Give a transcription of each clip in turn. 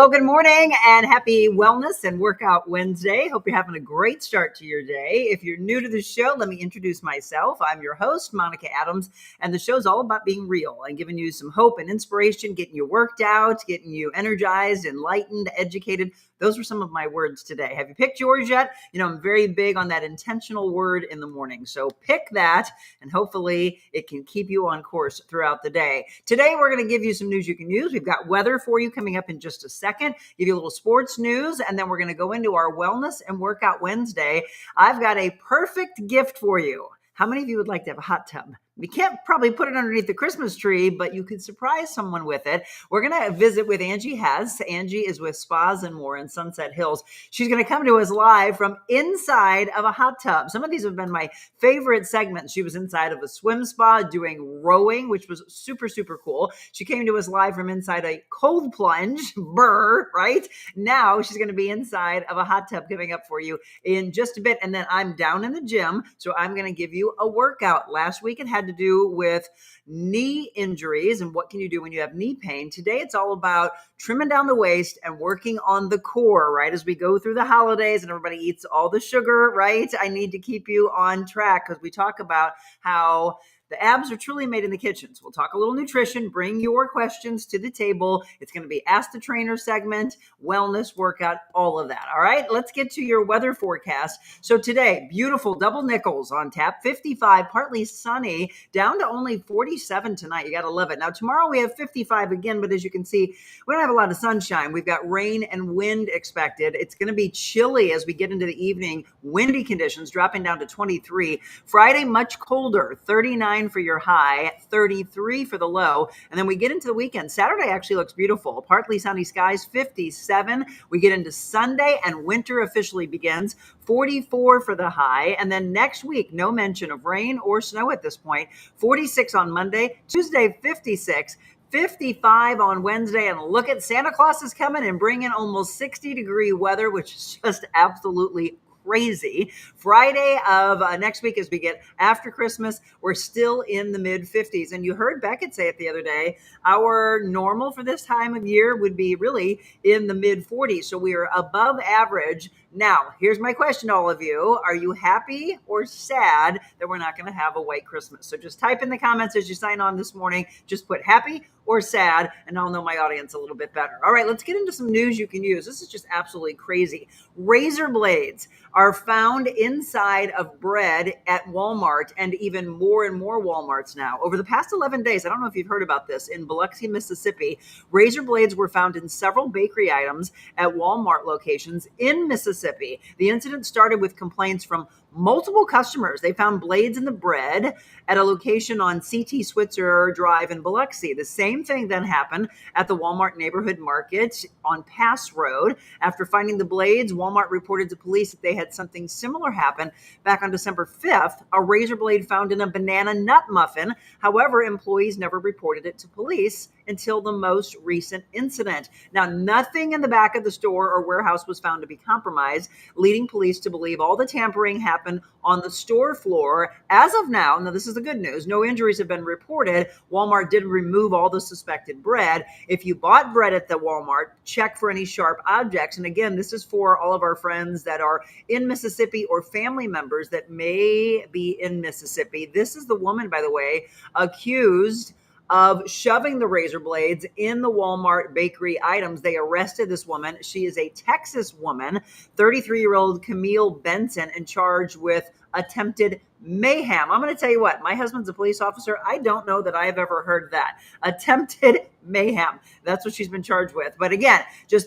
Well, good morning and happy Wellness and Workout Wednesday. Hope you're having a great start to your day. If you're new to the show, let me introduce myself. I'm your host, Monica Adams, and the show's all about being real and giving you some hope and inspiration, getting you worked out, getting you energized, enlightened, educated. Those were some of my words today. Have you picked yours yet? I'm very big on that intentional word in the morning. So pick that, and hopefully it can keep you on course throughout the day. Today, we're going to give you some news you can use. We've got weather for you coming up in just a second, give you a little sports news, and then we're going to go into our Wellness and Workout Wednesday. I've got a perfect gift for you. How many of you would like to have a hot tub? We can't probably put it underneath the Christmas tree, but you could surprise someone with it. We're going to visit with Angi Hess. Angi is with Spas and More in Sunset Hills. She's going to come to us live from inside of a hot tub. Some of these have been my favorite segments. She was inside of a swim spa doing rowing, which was super, super cool. She came to us live from inside a cold plunge, right? Now she's going to be inside of a hot tub coming up for you in just a bit. And then I'm down in the gym, so I'm going to give you a workout. Last week it had to do with knee injuries and what can you do when you have knee pain. Today, it's all about trimming down the waist and working on the core, right? As we go through the holidays and everybody eats all the sugar, right? I need to keep you on track because we talk about how the abs are truly made in the kitchen. So we'll talk a little nutrition, bring your questions to the table. It's going to be Ask the Trainer segment, wellness, workout, all of that. All right, let's get to your weather forecast. So today, beautiful double nickels on tap, 55, partly sunny, down to only 47 tonight. You got to love it. Now, tomorrow we have 55 again, but as you can see, we don't have a lot of sunshine. We've got rain and wind expected. It's going to be chilly as we get into the evening, windy conditions dropping down to 23. Friday, much colder, 39 for your high, 33 for the low. And then we get into the weekend. Saturday actually looks beautiful. Partly sunny skies, 57. We get into Sunday and winter officially begins, 44 for the high. And then next week, no mention of rain or snow at this point, 46 on Monday, Tuesday, 56. 55 on Wednesday, and look at Santa Claus is coming and bringing almost 60-degree weather, which is just absolutely crazy. Friday of next week, as we get after Christmas, we're still in the mid 50s. And you heard Beckett say it the other day, our normal for this time of year would be really in the mid 40s. So we are above average. Now, here's my question to all of you. Are you happy or sad that we're not going to have a white Christmas? So just type in the comments as you sign on this morning. Just put happy or sad, and I'll know my audience a little bit better. All right, let's get into some news you can use. This is just absolutely crazy. Razor blades are found inside of bread at Walmart and even more and more Walmarts now. Over the past 11 days, I don't know if you've heard about this, in Biloxi, Mississippi, razor blades were found in several bakery items at Walmart locations in Mississippi. The incident started with complaints from multiple customers. They found blades in the bread at a location on CT Switzer Drive in Biloxi. The same thing then happened at the Walmart neighborhood market on Pass Road. After finding the blades, Walmart reported to police that they had something similar happen back on December 5th, a razor blade found in a banana nut muffin. However, employees never reported it to police until the most recent incident. Now, nothing in the back of the store or warehouse was found to be compromised, leading police to believe all the tampering happened on the store floor. As of now this is the good news, no injuries have been reported. Walmart did remove all the suspected bread. If you bought bread at the Walmart, check for any sharp objects. And again, this is for all of our friends that are in Mississippi or family members that may be in Mississippi. This is the woman, by the way, accused of shoving the razor blades in the Walmart bakery items. They arrested this woman. She is a Texas woman, 33-year-old Camille Benson, and charged with attempted mayhem. I'm going to tell you what, my husband's a police officer. I don't know that I've ever heard that. Attempted mayhem. That's what she's been charged with. But again,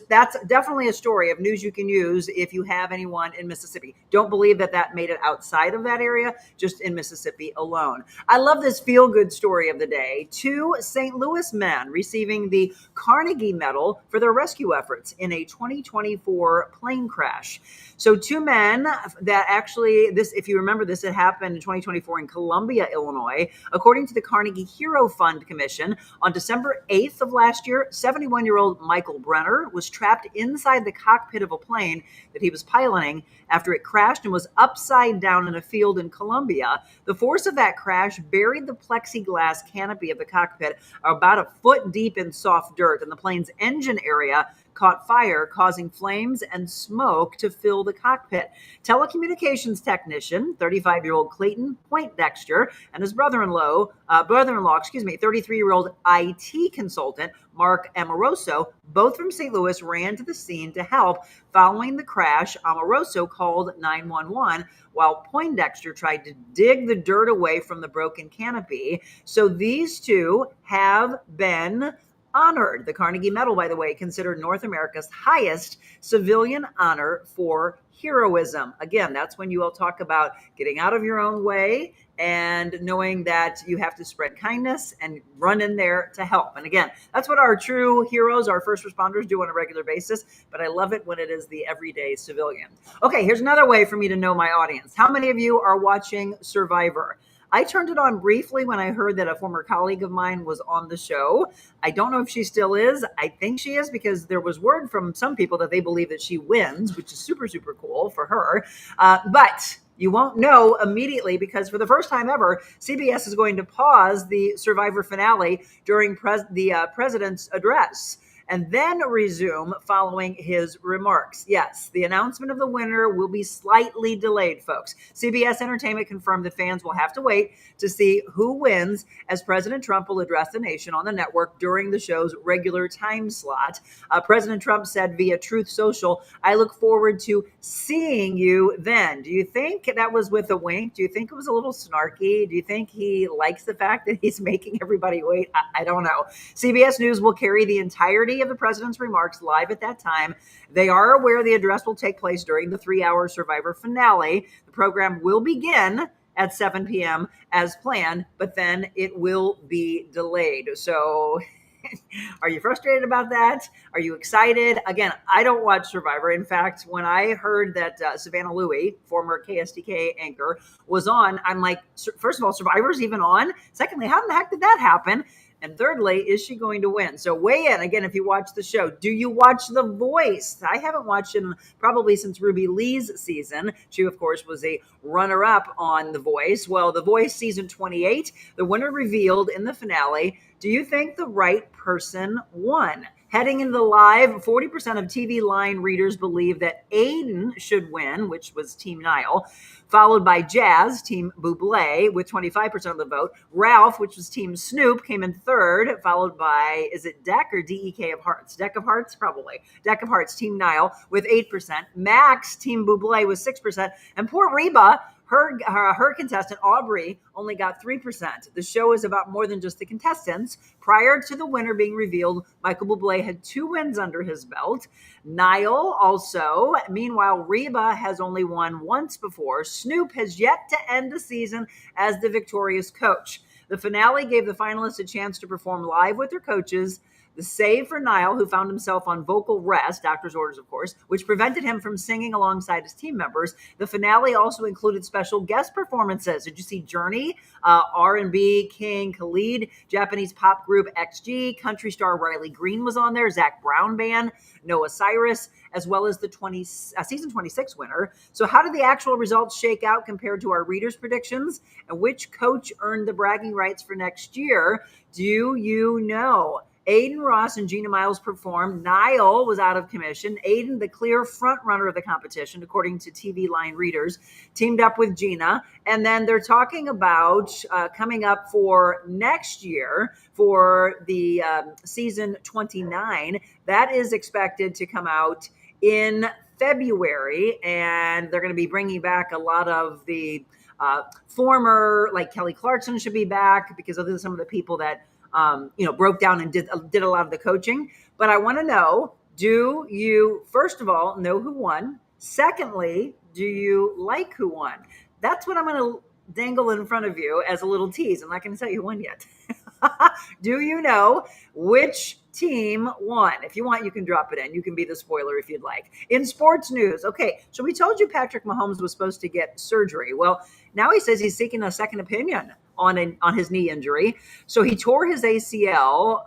that's definitely a story of news you can use if you have anyone in Mississippi. Don't believe that made it outside of that area, just in Mississippi alone. I love this feel-good story of the day. 2 St. Louis men receiving the Carnegie Medal for their rescue efforts in a 2024 plane crash. So 2 men that actually, if you remember this, it happened in 2024 in Columbia, Illinois. According to the Carnegie Hero Fund Commission, on December 8th of last year, 71-year-old Michael Brenner was trapped inside the cockpit of a plane that he was piloting after it crashed and was upside down in a field in Columbia. The force of that crash buried the plexiglass canopy of the cockpit about a foot deep in soft dirt, and the plane's engine area caught fire, causing flames and smoke to fill the cockpit. Telecommunications technician, 35-year-old Clayton Poindexter, and his brother-in-law, 33-year-old IT consultant, Mark Amoroso, both from St. Louis, ran to the scene to help. Following the crash, Amoroso called 911 while Poindexter tried to dig the dirt away from the broken canopy. So these two have been honored. The Carnegie Medal, by the way, considered North America's highest civilian honor for heroism. Again, that's when you all talk about getting out of your own way and knowing that you have to spread kindness and run in there to help. And again, that's what our true heroes, our first responders, do on a regular basis. But I love it when it is the everyday civilian. Okay, here's another way for me to know my audience. How many of you are watching Survivor? I turned it on briefly when I heard that a former colleague of mine was on the show. I don't know if she still is. I think she is, because there was word from some people that they believe that she wins, which is super, super cool for her. But you won't know immediately, because for the first time ever, CBS is going to pause the Survivor finale during the president's address and then resume following his remarks. Yes, the announcement of the winner will be slightly delayed, folks. CBS Entertainment confirmed that fans will have to wait to see who wins, as President Trump will address the nation on the network during the show's regular time slot. President Trump said via Truth Social, "I look forward to seeing you then." Do you think that was with a wink? Do you think it was a little snarky? Do you think he likes the fact that he's making everybody wait? I don't know. CBS News will carry the entirety of the president's remarks live at that time. They are aware the address will take place during the 3-hour Survivor finale. The program will begin at 7 p.m. as planned, but then it will be delayed. So are you frustrated about that? Are you excited? Again, I don't watch Survivor. In fact, when I heard that Savannah Louie, former KSTK anchor, was on, I'm like, first of all, Survivor's even on? Secondly, how in the heck did that happen? And thirdly, is she going to win? So weigh in. Again, if you watch the show, do you watch The Voice? I haven't watched it probably since Ruby Lee's season. She, of course, was a runner-up on The Voice. Well, The Voice season 28, the winner revealed in the finale. Do you think the right person won? Heading into the live, 40% of TV line readers believe that Aiden should win, which was Team Niall, followed by Jazz, Team Bublé, with 25% of the vote. Ralph, which was Team Snoop, came in third, followed by, is it Deck or DEK of Hearts? Deck of Hearts? Probably. Deck of Hearts, Team Niall, with 8%. Max, Team Bublé, with 6%. And poor Reba, her contestant, Aubrey, only got 3%. The show is about more than just the contestants. Prior to the winner being revealed, Michael Bublé had 2 wins under his belt. Niall also. Meanwhile, Reba has only won once before. Snoop has yet to end the season as the victorious coach. The finale gave the finalists a chance to perform live with their coaches. The save for Niall, who found himself on vocal rest, doctor's orders, of course, which prevented him from singing alongside his team members. The finale also included special guest performances. Did you see Journey, R&B king Khalid, Japanese pop group XG, country star Riley Green was on there, Zach Brown Band, Noah Cyrus, as well as the season 26 winner. So how did the actual results shake out compared to our readers' predictions? And which coach earned the bragging rights for next year? Do you know? Aiden Ross and Gina Miles performed. Niall was out of commission. Aiden, the clear front runner of the competition, according to TV line readers, teamed up with Gina. And then they're talking about coming up for next year for the season 29. That is expected to come out in February. And they're going to be bringing back a lot of the former, like Kelly Clarkson should be back, because of some of the people that broke down and did a lot of the coaching. But I want to know, do you, first of all, know who won? Secondly, do you like who won? That's what I'm going to dangle in front of you as a little tease. I'm not going to tell you who won yet. Do you know which team won? If you want, you can drop it in. You can be the spoiler if you'd like. In sports news, okay, so we told you Patrick Mahomes was supposed to get surgery. Well, now he says he's seeking a second opinion on his knee injury. So he tore his ACL,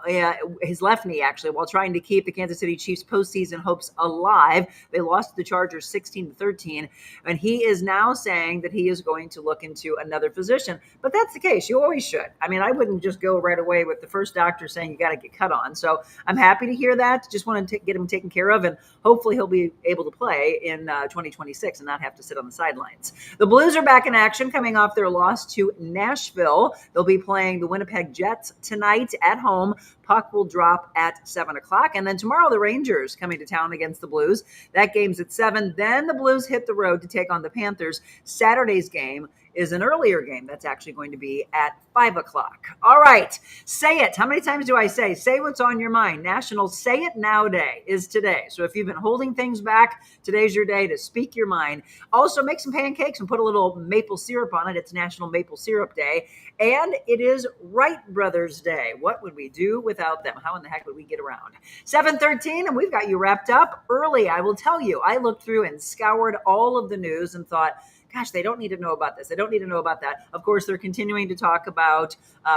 his left knee actually, while trying to keep the Kansas City Chiefs postseason hopes alive. They lost to the Chargers 16-13, and he is now saying that he is going to look into another physician. But that's the case. You always should. I mean, I wouldn't just go right away with the first doctor saying you got to get cut on. So So I'm happy to hear that. Just want to get him taken care of, and hopefully he'll be able to play in 2026 and not have to sit on the sidelines. The Blues are back in action coming off their loss to Nashville. They'll be playing the Winnipeg Jets tonight at home. Puck will drop at 7 o'clock. And then tomorrow, the Rangers coming to town against the Blues. That game's at 7. Then the Blues hit the road to take on the Panthers. Saturday's game is an earlier game. That's actually going to be at 5 o'clock. All right. Say it. How many times do I say? Say what's on your mind. National Say It Now Day is today. So if you've been holding things back, today's your day to speak your mind. Also, make some pancakes and put a little maple syrup on it. It's National Maple Syrup Day. And it is Wright Brothers Day. What would we do without them? How in the heck would we get around? 7:13, and we've got you wrapped up early. I will tell you, I looked through and scoured all of the news and thought, gosh, they don't need to know about this. They don't need to know about that. Of course, they're continuing to talk about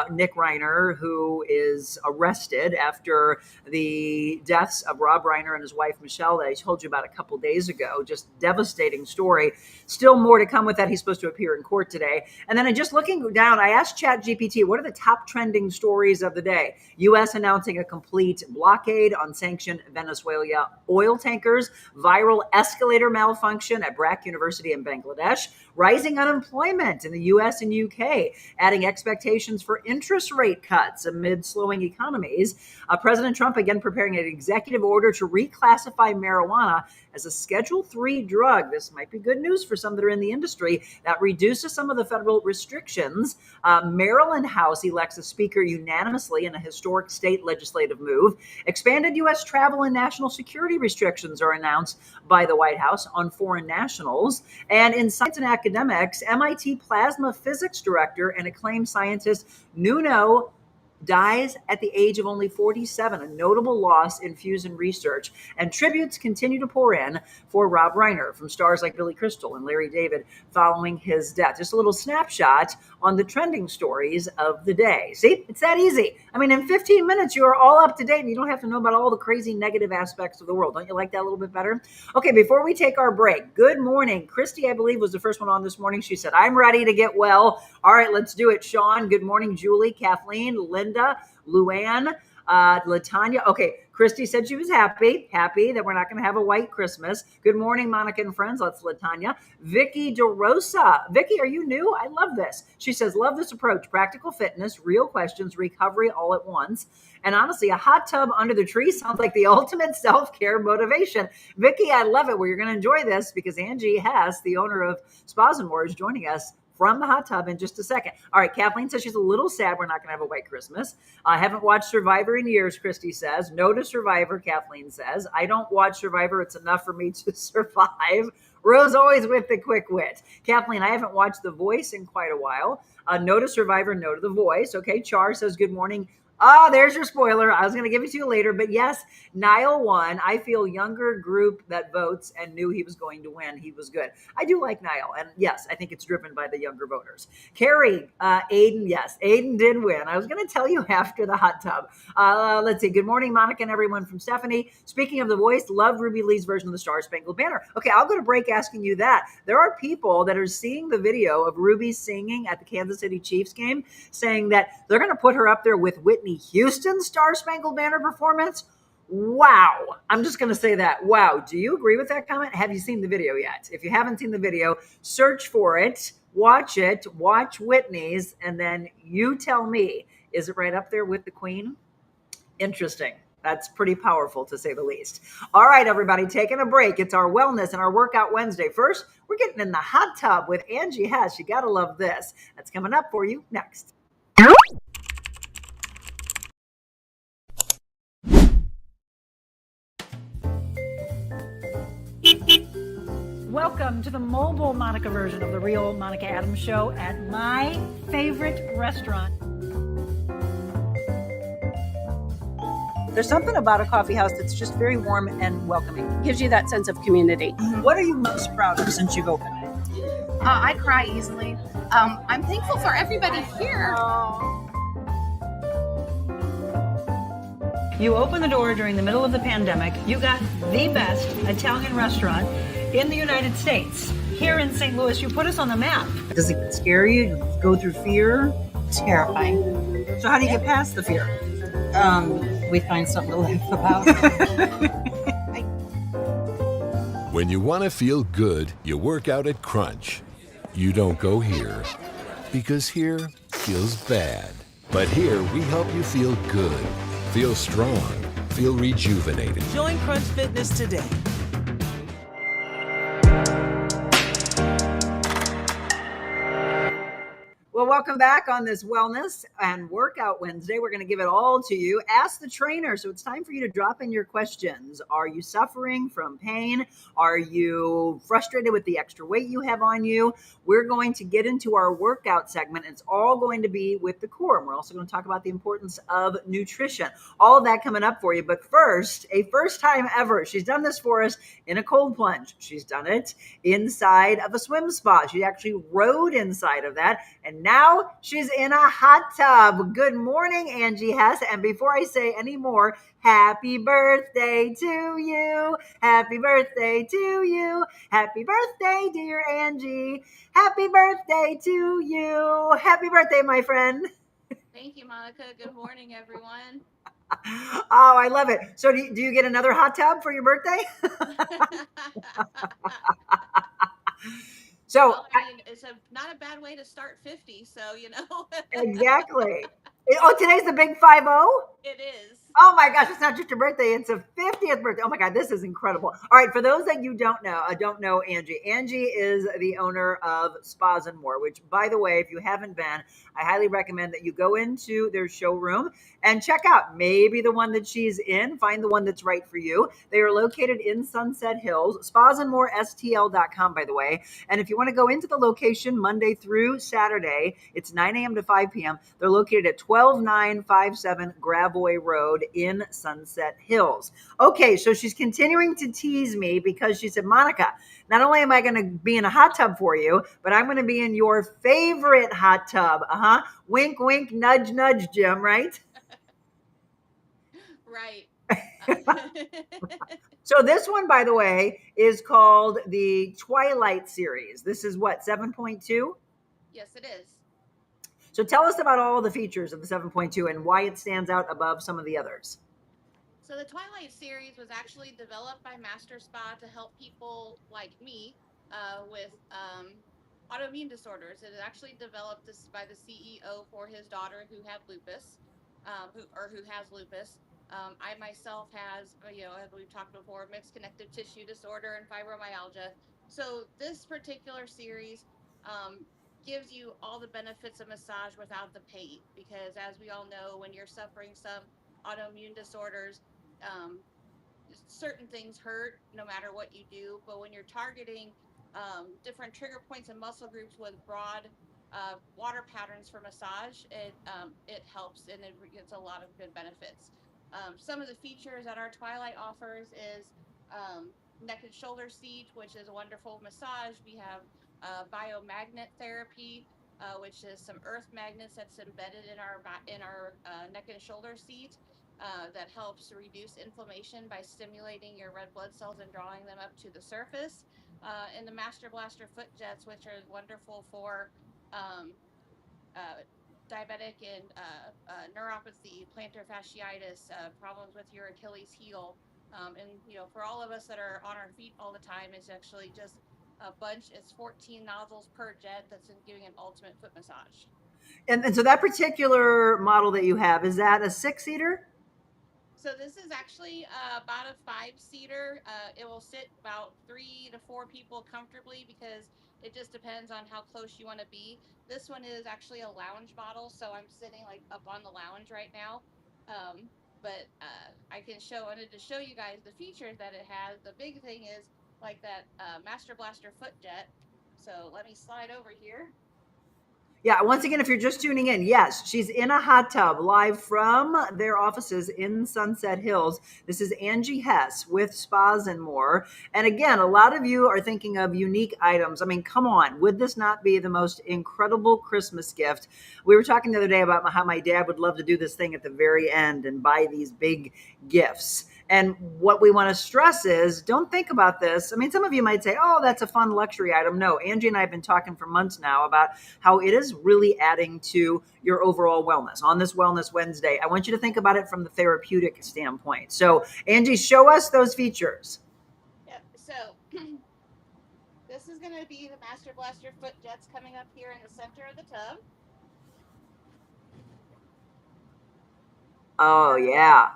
Nick Reiner, who is arrested after the deaths of Rob Reiner and his wife, Michelle, that I told you about a couple days ago. Just devastating story. Still more to come with that. He's supposed to appear in court today. And then just looking down, I asked ChatGPT, what are the top trending stories of the day? U.S. announcing a complete blockade on sanctioned Venezuela oil tankers, viral escalator malfunction at Brack University in Bangladesh, rising unemployment in the U.S. and U.K., adding expectations for interest rate cuts amid slowing economies. President Trump again preparing an executive order to reclassify marijuana as a Schedule III drug. This might be good news for some that are in the industry. That reduces some of the federal restrictions. Maryland House elects a speaker unanimously in a historic state legislative move. Expanded U.S. travel and national security restrictions are announced by the White House on foreign nationals. And in science and academics, MIT plasma physics director and acclaimed scientist Nuno dies at the age of only 47, a notable loss in fusion research. And tributes continue to pour in for Rob Reiner from stars like Billy Crystal and Larry David following his death. Just a little snapshot on the trending stories of the day. See, it's that easy. I mean, in 15 minutes, you are all up to date and you don't have to know about all the crazy negative aspects of the world. Don't you like that a little bit better? Okay, before we take our break, good morning. Christy, I believe, was the first one on this morning. She said, I'm ready to get well. All right, let's do it. Sean, good morning. Julie, Kathleen, Linda, Luann, Latanya. Okay, Christy said she was happy that we're not going to have a white Christmas. Good morning, Monica and friends. That's Latanya. Vicky DeRosa. Vicky, are you new? I love this. She says, love this approach. Practical fitness, real questions, recovery all at once. And honestly, a hot tub under the tree sounds like the ultimate self-care motivation. Vicky, I love it. Well, you're going to enjoy this because Angi Hess, the owner of Spas and More, is joining us from the hot tub in just a second. All right, Kathleen says she's a little sad we're not going to have a white Christmas. I haven't watched Survivor in years, Christy says. No to Survivor, Kathleen says. I don't watch Survivor. It's enough for me to survive. Rose always with the quick wit. Kathleen, I haven't watched The Voice in quite a while. No to Survivor, no to The Voice. Okay, Char says good morning. There's your spoiler. I was going to give it to you later. But yes, Niall won. I feel younger group that votes and knew he was going to win. He was good. I do like Niall. And yes, I think it's driven by the younger voters. Carrie, Aiden, yes, Aiden did win. I was going to tell you after the hot tub. Let's see. Good morning, Monica and everyone from Stephanie. Speaking of The Voice, love Ruby Lee's version of the Star Spangled Banner. Okay, I'll go to break asking you that. There are people that are seeing the video of Ruby singing at the Kansas City Chiefs game, saying that they're going to put her up there with Whitney Houston's Star Spangled Banner performance. Wow. I'm just going to say that. Wow. Do you agree with that comment? Have you seen the video yet? If you haven't seen the video, search for it, watch Whitney's, and then you tell me, is it right up there with the Queen? Interesting. That's pretty powerful to say the least. All right, everybody, taking a break. It's our Wellness and our Workout Wednesday. First, we're getting in the hot tub with Angi Hess. You got to love this. That's coming up for you next. Welcome to the mobile Monica version of the real Monica Adams Show at my favorite restaurant. There's something about a coffee house that's just very warm and welcoming. Gives you that sense of community. What are you most proud of since you've opened it? I cry easily. I'm thankful for everybody here. You opened the door during the middle of the pandemic. You got the best Italian restaurant in the United States. Here in St. Louis, you put us on the map. Does it scare you? Do you go through fear? Terrifying. So how do you get past the fear? we find something to laugh about. When you want to feel good, you work out at Crunch. You don't go here, because here feels bad. But here we help you feel good, feel strong, feel rejuvenated. Join Crunch Fitness today. Well, welcome back on this Wellness and Workout Wednesday. We're going to give it all to you. Ask the trainer. So it's time for you to drop in your questions. Are you suffering from pain? Are you frustrated with the extra weight you have on you? We're going to get into our workout segment. It's all going to be with the core. And we're also going to talk about the importance of nutrition. All of that coming up for you. But first, a first time ever. She's done this for us in a cold plunge. She's done it inside of a swim spa. She actually rode inside of that. And now she's in a hot tub. Good morning, Angi Hess. And before I say any more, happy birthday to you. Happy birthday to you. Happy birthday, dear Angi. Happy birthday to you. Happy birthday, my friend. Thank you, Monica. Good morning, everyone. Oh, I love it. So do you get another hot tub for your birthday? So well, I mean, it's not a bad way to start 50. So, exactly. Oh, today's the big 50? It is. Oh my gosh, it's not just your birthday, it's a 50th birthday. Oh my God, this is incredible. All right, for those that you don't know Angi. Angi is the owner of Spas and More, which, by the way, if you haven't been, I highly recommend that you go into their showroom and check out maybe the one that she's in, find the one that's right for you. They are located in Sunset Hills, spasandmorestl.com, by the way. And if you want to go into the location Monday through Saturday, it's 9 a.m. to 5 p.m. They're located at 12957 Gravois Road in Sunset Hills. Okay, so she's continuing to tease me because she said, Monica, not only am I going to be in a hot tub for you, but I'm going to be in your favorite hot tub. Wink, wink, nudge, nudge, Jim, right? Right. So this one, by the way, is called the Twilight Series. This is what, 7.2? Yes, it is. So tell us about all the features of the 7.2 and why it stands out above some of the others. So the Twilight Series was actually developed by Master Spa to help people like me with autoimmune disorders. It was actually developed by the CEO for his daughter who had lupus, who has lupus. I myself has, as we've talked before, mixed connective tissue disorder and fibromyalgia. So this particular series gives you all the benefits of massage without the pain, because as we all know, when you're suffering some autoimmune disorders, certain things hurt no matter what you do. But when you're targeting different trigger points and muscle groups with broad water patterns for massage, it helps and it gets a lot of good benefits. Some of the features that our Twilight offers is neck and shoulder seat, which is a wonderful massage. We have biomagnet therapy, which is some earth magnets that's embedded in our neck and shoulder seat. That helps reduce inflammation by stimulating your red blood cells and drawing them up to the surface. And the Master Blaster foot jets, which are wonderful for um, diabetic and neuropathy, plantar fasciitis, problems with your Achilles heel. And, for all of us that are on our feet all the time, it's actually just a bunch. It's 14 nozzles per jet that's giving an ultimate foot massage. And so that particular model that you have, is that a 6-seater? So this is actually about a 5-seater. It will sit about 3 to 4 people comfortably, because it just depends on how close you want to be. This one is actually a lounge model, so I'm sitting like up on the lounge right now. But I wanted to show you guys the features that it has. The big thing is like that Master Blaster foot jet. So let me slide over here. Yeah, once again, if you're just tuning in, yes, she's in a hot tub live from their offices in Sunset Hills. This is Angi Hess with Spas and More. And again, a lot of you are thinking of unique items. I mean, come on, would this not be the most incredible Christmas gift? We were talking the other day about how my dad would love to do this thing at the very end and buy these big gifts. And what we want to stress is don't think about this. I mean, some of you might say, oh, that's a fun luxury item. No, Angie and I have been talking for months now about how it is really adding to your overall wellness. On this Wellness Wednesday, I want you to think about it from the therapeutic standpoint. So, Angie, show us those features. Yep. So this is going to be the Master Blaster foot jets coming up here in the center of the tub. Oh, They're yeah.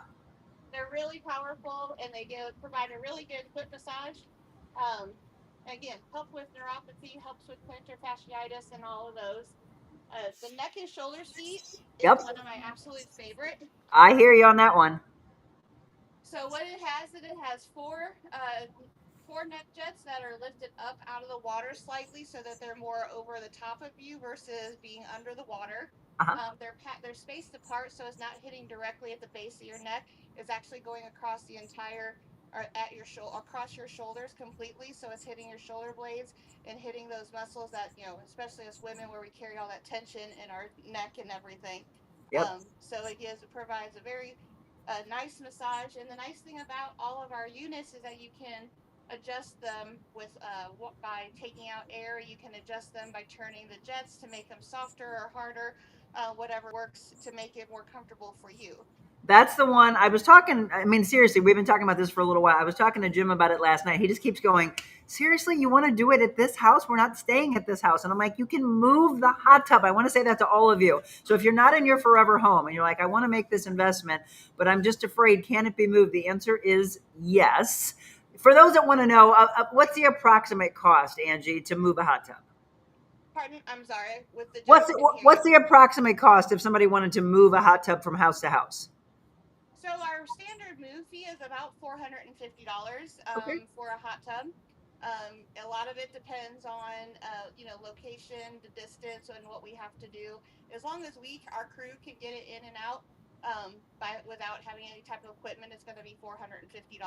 they're really powerful and they provide a really good foot massage. Um, again, help with neuropathy, helps with plantar fasciitis and all of those. The neck and shoulder seat is Yep. one of my absolute favorite. I hear you on that one. So what it has is it has four neck jets that are lifted up out of the water slightly so that they're more over the top of you versus being under the water. Uh-huh. They're spaced apart so it's not hitting directly at the base of your neck. It's actually going across the entire or at your shoulder across your shoulders completely, so it's hitting your shoulder blades and hitting those muscles that especially as women where we carry all that tension in our neck and everything. Yep. So it provides a very nice massage. And the nice thing about all of our units is that you can adjust them by taking out air. You can adjust them by turning the jets to make them softer or harder, whatever works to make it more comfortable for you. That's the one I was talking. I mean, seriously, we've been talking about this for a little while. I was talking to Jim about it last night. He just keeps going, seriously, you want to do it at this house? We're not staying at this house. And I'm like, you can move the hot tub. I want to say that to all of you. So if you're not in your forever home and you're like, I want to make this investment, but I'm just afraid, can it be moved? The answer is yes. For those that want to know, what's the approximate cost, Angie, to move a hot tub? Pardon? I'm sorry. With the What's jets, the, I couldn't hear you. what's the approximate cost if somebody wanted to move a hot tub from house to house? So our standard move fee is about $450 Okay. for a hot tub. A lot of it depends on location, the distance, and what we have to do. As long as our crew can get it in and out by without having any type of equipment, it's going to be $450.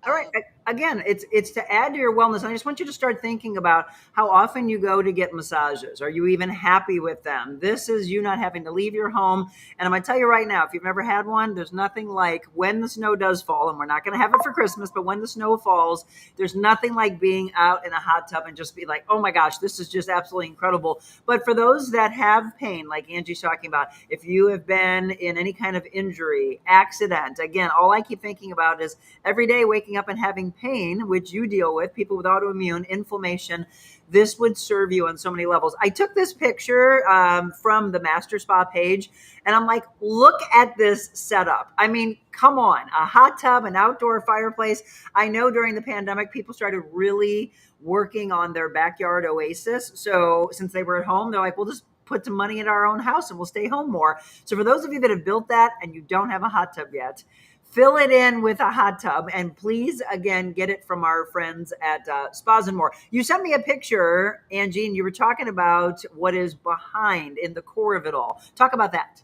All right. Um, Again, it's to add to your wellness. I just want you to start thinking about how often you go to get massages. Are you even happy with them? This is you not having to leave your home. And I'm going to tell you right now, if you've never had one, there's nothing like when the snow does fall, and we're not going to have it for Christmas, but when the snow falls, there's nothing like being out in a hot tub and just be like, oh my gosh, this is just absolutely incredible. But for those that have pain, like Angie's talking about, if you have been in any kind of injury, accident, again, all I keep thinking about is every day waking up and having pain, which you deal with, people with autoimmune inflammation. This would serve you on so many levels. I took this picture from the Master Spa page, and I'm like, look at this setup. I mean, come on, a hot tub, an outdoor fireplace. I know during the pandemic, people started really working on their backyard oasis. So since they were at home, they're like, we'll just put some money in our own house and we'll stay home more. So for those of you that have built that and you don't have a hot tub yet, fill it in with a hot tub, and please, again, get it from our friends at Spas and More. You sent me a picture, Angie, and you were talking about what is behind in the core of it all. Talk about that.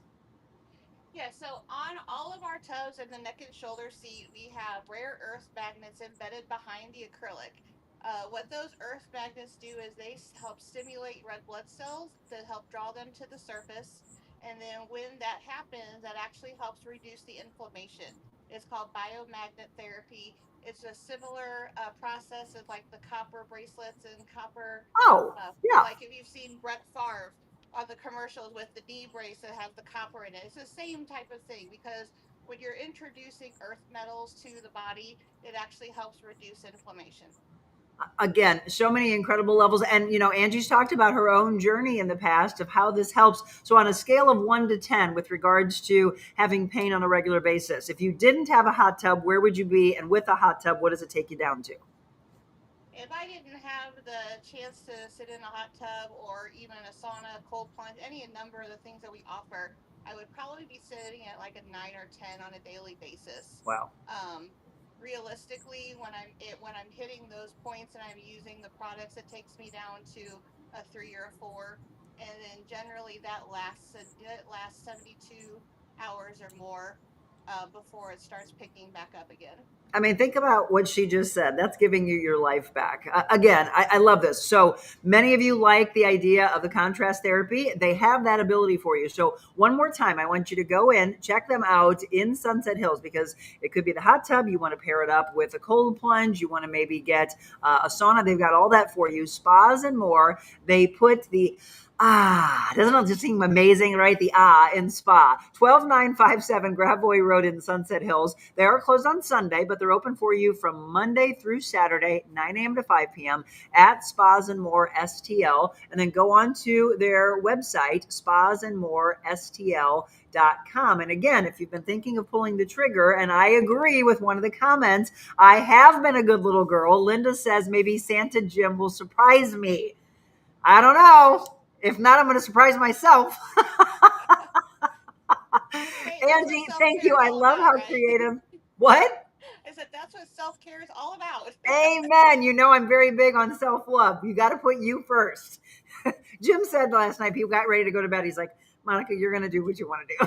Yeah, so on all of our tubs and the neck and shoulder seat, we have rare earth magnets embedded behind the acrylic. What those earth magnets do is help stimulate red blood cells to help draw them to the surface. And then when that happens, that actually helps reduce the inflammation. It's called biomagnet therapy. It's a similar process as like the copper bracelets and copper, Oh, yeah. like if you've seen Brett Favre on the commercials with the knee brace that has the copper in it. It's the same type of thing because when you're introducing earth metals to the body, it actually helps reduce inflammation. Again, so many incredible levels. And, Angie's talked about her own journey in the past of how this helps. So, on a scale of 1 to 10, with regards to having pain on a regular basis, if you didn't have a hot tub, where would you be? And with a hot tub, what does it take you down to? If I didn't have the chance to sit in a hot tub or even a sauna, cold plunge, any number of the things that we offer, I would probably be sitting at like a 9 or 10 on a daily basis. Wow. Um, Realistically, when I'm hitting those points and I'm using the products, it takes me down to a 3 or 4, and then generally that lasts 72 hours or more. before it starts picking back up again. I mean, think about what she just said. That's giving you your life back. Again, I love this. So many of you like the idea of the contrast therapy. They have that ability for you. So one more time, I want you to go in, check them out in Sunset Hills, because it could be the hot tub. You want to pair it up with a cold plunge. You want to maybe get a sauna. They've got all that for you. Spas and more. They put the doesn't it just seem amazing, right? The in spa. 12957 Gravois Road in Sunset Hills. They are closed on Sunday, but they're open for you from Monday through Saturday, 9 a.m. to 5 p.m. at Spas and More STL. And then go on to their website, spasandmorestl.com. And again, if you've been thinking of pulling the trigger, and I agree with one of the comments, I have been a good little girl. Linda says maybe Santa Jim will surprise me. I don't know. If not, I'm going to surprise myself. Hey, Angie, thank you. I love how creative. What? I said that's what self-care is all about. Amen. You know, I'm very big on self-love. You got to put you first. Jim said last night, people got ready to go to bed. He's like, Monica, you're going to do what you want to do.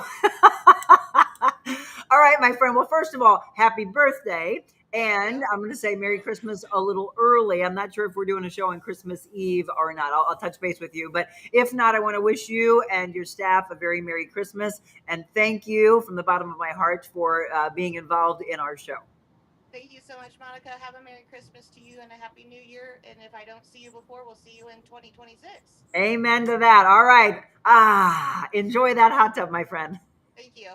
All right, my friend. Well, first of all, happy birthday. And I'm going to say Merry Christmas a little early. I'm not sure if we're doing a show on Christmas Eve or not. I'll touch base with you. But if not, I want to wish you and your staff a very Merry Christmas. And thank you from the bottom of my heart for being involved in our show. Thank you so much, Monica. Have a Merry Christmas to you and a Happy New Year. And if I don't see you before, we'll see you in 2026. Amen to that. All right. Enjoy that hot tub, my friend. Thank you.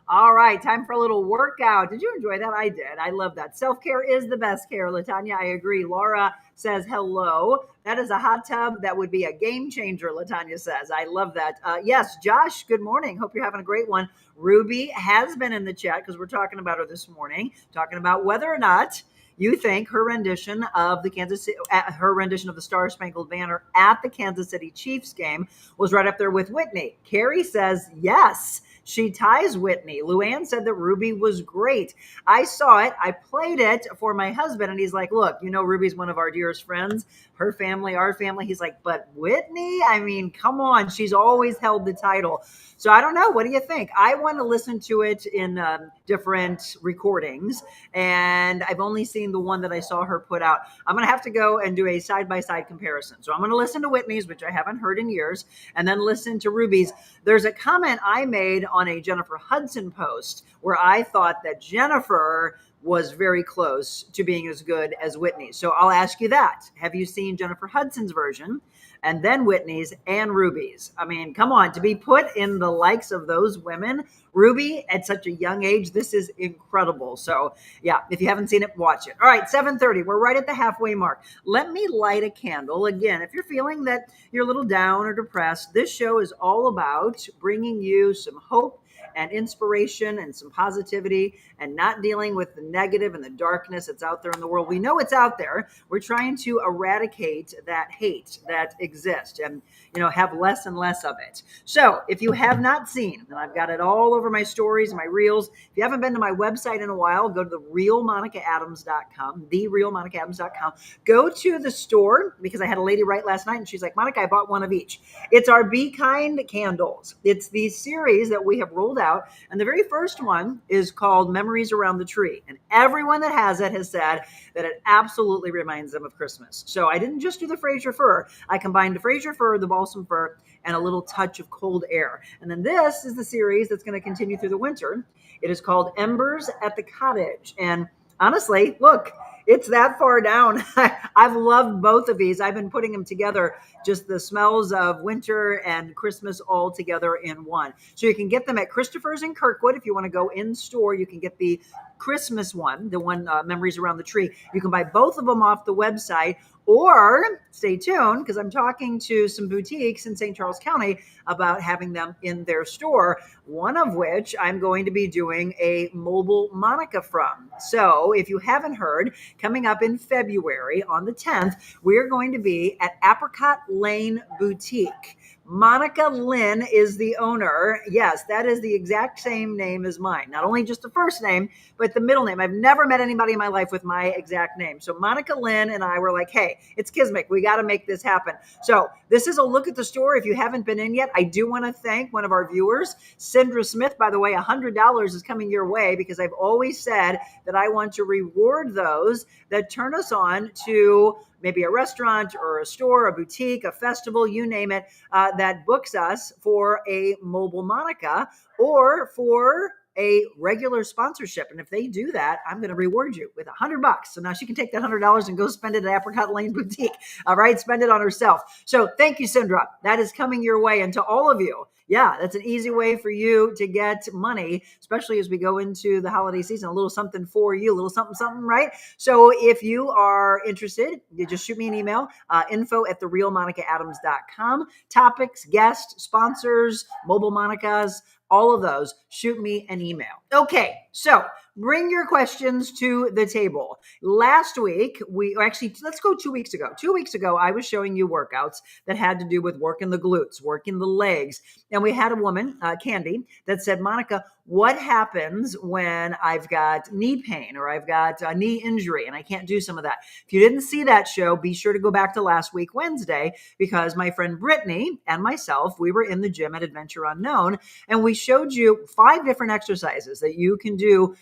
All right, time for a little workout. Did you enjoy that? I did. I love that. Self-care is the best care, Latanya. I agree. Laura says hello. That is a hot tub. That would be a game changer, Latanya says. I love that. Yes, Josh, good morning. Hope you're having a great one. Ruby has been in the chat because we're talking about her this morning, talking about whether or not you think her rendition of her rendition of the Star Spangled Banner at the Kansas City Chiefs game was right up there with Whitney. Carrie says yes. She ties Whitney. Luann said that Ruby was great. I saw it. I played it for my husband, and he's like, look, you know, Ruby's one of our dearest friends. Her family, our family. He's like, but Whitney? I mean, come on. She's always held the title. So I don't know. What do you think? I want to listen to it in different recordings, and I've only seen the one that I saw her put out. I'm going to have to go and do a side-by-side comparison. So I'm going to listen to Whitney's, which I haven't heard in years, and then listen to Ruby's. There's a comment I made on a Jennifer Hudson post where I thought that Jennifer was very close to being as good as Whitney. So I'll ask you that. Have you seen Jennifer Hudson's version and then Whitney's and Ruby's? I mean, come on, to be put in the likes of those women, Ruby at such a young age, this is incredible. So yeah, if you haven't seen it, watch it. All right, 7:30, we're right at the halfway mark. Let me light a candle. Again, if you're feeling that you're a little down or depressed, this show is all about bringing you some hope and inspiration and some positivity and not dealing with the negative and the darkness that's out there in the world. We know it's out there. We're trying to eradicate that hate that exists and, you know, have less and less of it. So if you have not seen, and I've got it all over my stories, my reels, if you haven't been to my website in a while, go to therealmonicaadams.com, therealmonicaadams.com. Go to the store, because I had a lady write last night and she's like, Monica, I bought one of each. It's our Be Kind candles. It's the series that we have rolled out. And the very first one is called Memories Around the Tree. And everyone that has it has said that it absolutely reminds them of Christmas. So I didn't just do the Fraser fir. I combined the Fraser fir, the balsam fir, and a little touch of cold air. And then this is the series that's going to continue through the winter. It is called Embers at the Cottage. And honestly, look, it's that far down. I've loved both of these. I've been putting them together, just the smells of winter and Christmas all together in one. So you can get them at Christopher's in Kirkwood. If you want to go in store, you can get the Christmas one, the one Memories Around the Tree. You can buy both of them off the website, Or stay tuned because I'm talking to some boutiques in St. Charles County about having them in their store, one of which I'm going to be doing a mobile Monica from. So if you haven't heard, coming up in February on the 10th, we're going to be at Apricot Lane Boutique. Monica Lynn is the owner. Yes, that is the exact same name as mine. Not only just the first name, but the middle name. I've never met anybody in my life with my exact name. So Monica Lynn and I were like, hey, it's Kismic. We got to make this happen. So this is a look at the store. If you haven't been in yet, I do want to thank one of our viewers, Sindra Smith. By the way, $100 is coming your way because I've always said that I want to reward those that turn us on to maybe a restaurant or a store, a boutique, a festival, you name it, that books us for a mobile Monica or for a regular sponsorship. And if they do that, I'm going to reward you with $100. So now she can take that $100 and go spend it at Apricot Lane Boutique. All right. Spend it on herself. So thank you, Sindra. That is coming your way. And to all of you, yeah, that's an easy way for you to get money, especially as we go into the holiday season, a little something for you, a little something, right? So if you are interested, you just shoot me an email, info@therealmonicaadams.com. Topics, guests, sponsors, mobile Monicas, all of those, shoot me an email. Okay, so bring your questions to the table. Last week, let's go 2 weeks ago. 2 weeks ago, I was showing you workouts that had to do with working the glutes, working the legs. And we had a woman, Candy, that said, Monica, what happens when I've got knee pain or I've got a knee injury and I can't do some of that? If you didn't see that show, be sure to go back to last week, Wednesday, because my friend Brittany and myself, we were in the gym at Adventure Unknown, and we showed you 5 different exercises that you can do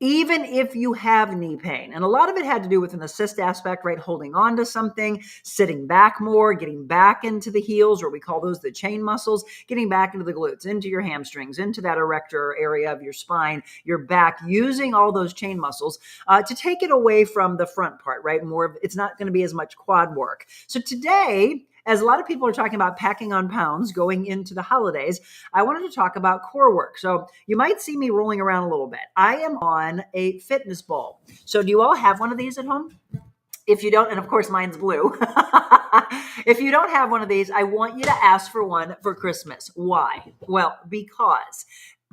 even if you have knee pain. And a lot of it had to do with an assist aspect, right? Holding on to something, sitting back more, getting back into the heels, or we call those the chain muscles, getting back into the glutes, into your hamstrings, into that erector area of your spine, your back, using all those chain muscles to take it away from the front part, right? It's not going to be as much quad work. So today, as a lot of people are talking about packing on pounds going into the holidays, I wanted to talk about core work. So you might see me rolling around a little bit. I am on a fitness ball. So do you all have one of these at home? If you don't, and of course mine's blue. If you don't have one of these, I want you to ask for one for Christmas. Why? Well, because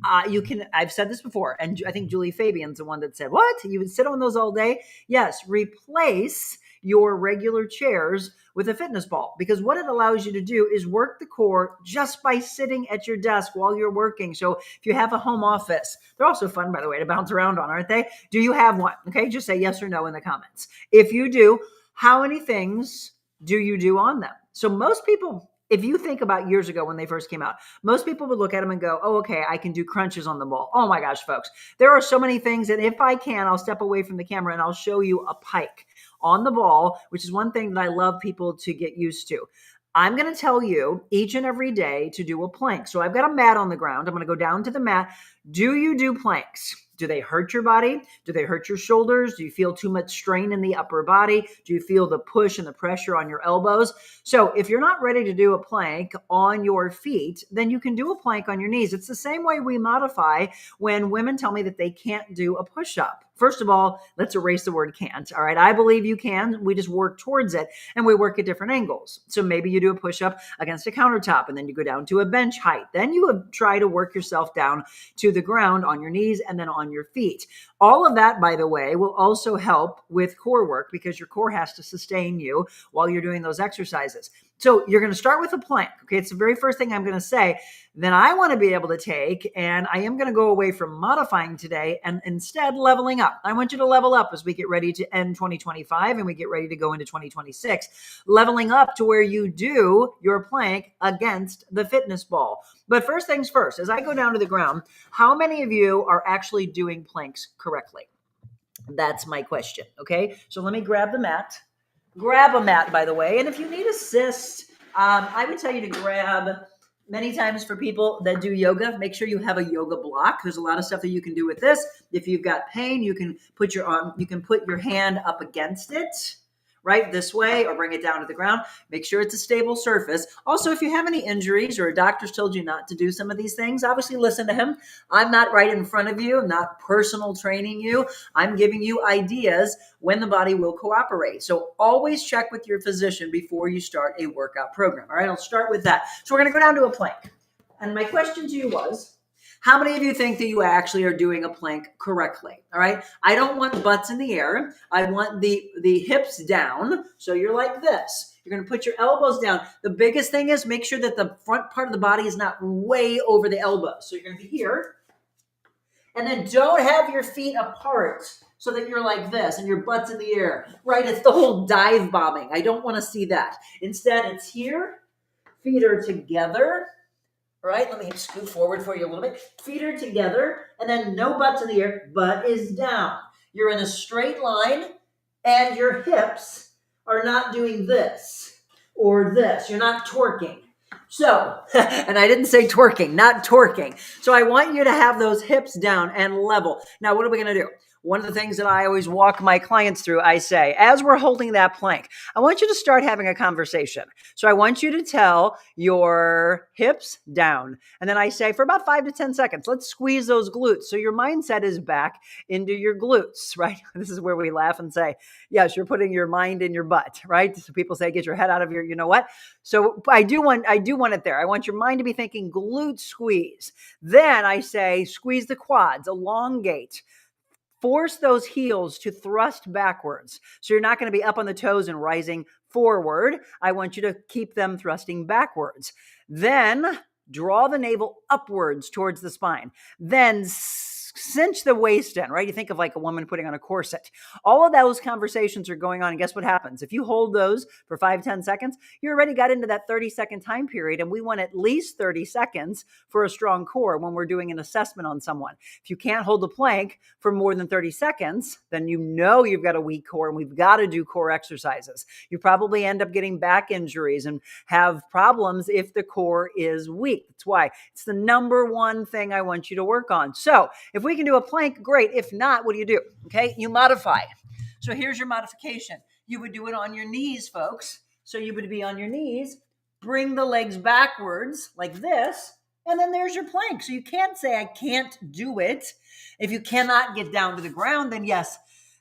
I've said this before, and I think Julie Fabian's the one that said, what? You would sit on those all day? Yes, replace your regular chairs with a fitness ball, because what it allows you to do is work the core just by sitting at your desk while you're working. So if you have a home office, they're also fun, by the way, to bounce around on, aren't they? Do you have one? Okay, just say yes or no in the comments. If you do, how many things do you do on them? So most people, if you think about years ago when they first came out, most people would look at them and go, oh, okay, I can do crunches on the ball. Oh my gosh, folks, there are so many things that if I can, I'll step away from the camera and I'll show you a pike on the ball, which is one thing that I love people to get used to. I'm going to tell you each and every day to do a plank. So I've got a mat on the ground. I'm going to go down to the mat. Do you do planks? Do they hurt your body? Do they hurt your shoulders? Do you feel too much strain in the upper body? Do you feel the push and the pressure on your elbows? So if you're not ready to do a plank on your feet, then you can do a plank on your knees. It's the same way we modify when women tell me that they can't do a push-up. First of all, let's erase the word can't. All right. I believe you can. We just work towards it and we work at different angles. So maybe you do a push-up against a countertop and then you go down to a bench height. Then you try to work yourself down to the ground on your knees and then on your feet. All of that, by the way, will also help with core work because your core has to sustain you while you're doing those exercises. So you're going to start with a plank. Okay. It's the very first thing I'm going to say. Then I want to be able to take, and I am going to go away from modifying today and instead leveling up. I want you to level up as we get ready to end 2025 and we get ready to go into 2026, leveling up to where you do your plank against the fitness ball. But first things first, as I go down to the ground, how many of you are actually doing planks correctly? That's my question. Okay. So let me grab the mat. Grab a mat, by the way. And if you need assist, I would tell you to grab, many times for people that do yoga, make sure you have a yoga block. There's a lot of stuff that you can do with this. If you've got pain, you can put your hand up against it, right, this way, or bring it down to the ground. Make sure it's a stable surface. Also, if you have any injuries or a doctor's told you not to do some of these things, obviously listen to him. I'm not right in front of you. I'm not personal training you. I'm giving you ideas when the body will cooperate. So always check with your physician before you start a workout program. All right, I'll start with that. So we're going to go down to a plank. And my question to you was, how many of you think that you actually are doing a plank correctly? All right. I don't want butts in the air. I want the hips down. So you're like this. You're going to put your elbows down. The biggest thing is make sure that the front part of the body is not way over the elbows. So you're going to be here. And then don't have your feet apart so that you're like this and your butt's in the air, right? It's the whole dive bombing. I don't want to see that. Instead, it's here. Feet are together. All right, let me scoot forward for you a little bit. Feet are together, and then no butts in the air. Butt is down. You're in a straight line, and your hips are not doing this or this. You're not twerking. So, and I didn't say twerking, not twerking. So I want you to have those hips down and level. Now, what are we going to do? One of the things that I always walk my clients through, I say, as we're holding that plank, I want you to start having a conversation. So I want you to tell your hips down. And then I say for about 5 to 10 seconds, let's squeeze those glutes. So your mindset is back into your glutes, right? This is where we laugh and say, yes, you're putting your mind in your butt, right? So people say, get your head out of your, you know what? So I do want it there. I want your mind to be thinking glute squeeze. Then I say, squeeze the quads, elongate. Force those heels to thrust backwards. So you're not going to be up on the toes and rising forward. I want you to keep them thrusting backwards. Then draw the navel upwards towards the spine. Then cinch the waist in, right? You think of like a woman putting on a corset. All of those conversations are going on. And guess what happens? If you hold those for 5-10 seconds, you already got into that 30-second time period. And we want at least 30 seconds for a strong core when we're doing an assessment on someone. If you can't hold the plank for more than 30 seconds, then you know you've got a weak core and we've got to do core exercises. You probably end up getting back injuries and have problems if the core is weak. That's why it's the number one thing I want you to work on. So if we can do a plank, great. If not, what do? Okay, you modify. So here's your modification. You would do it on your knees, folks. So you would be on your knees, bring the legs backwards like this, and then there's your plank. So you can't say, I can't do it. If you cannot get down to the ground, then yes,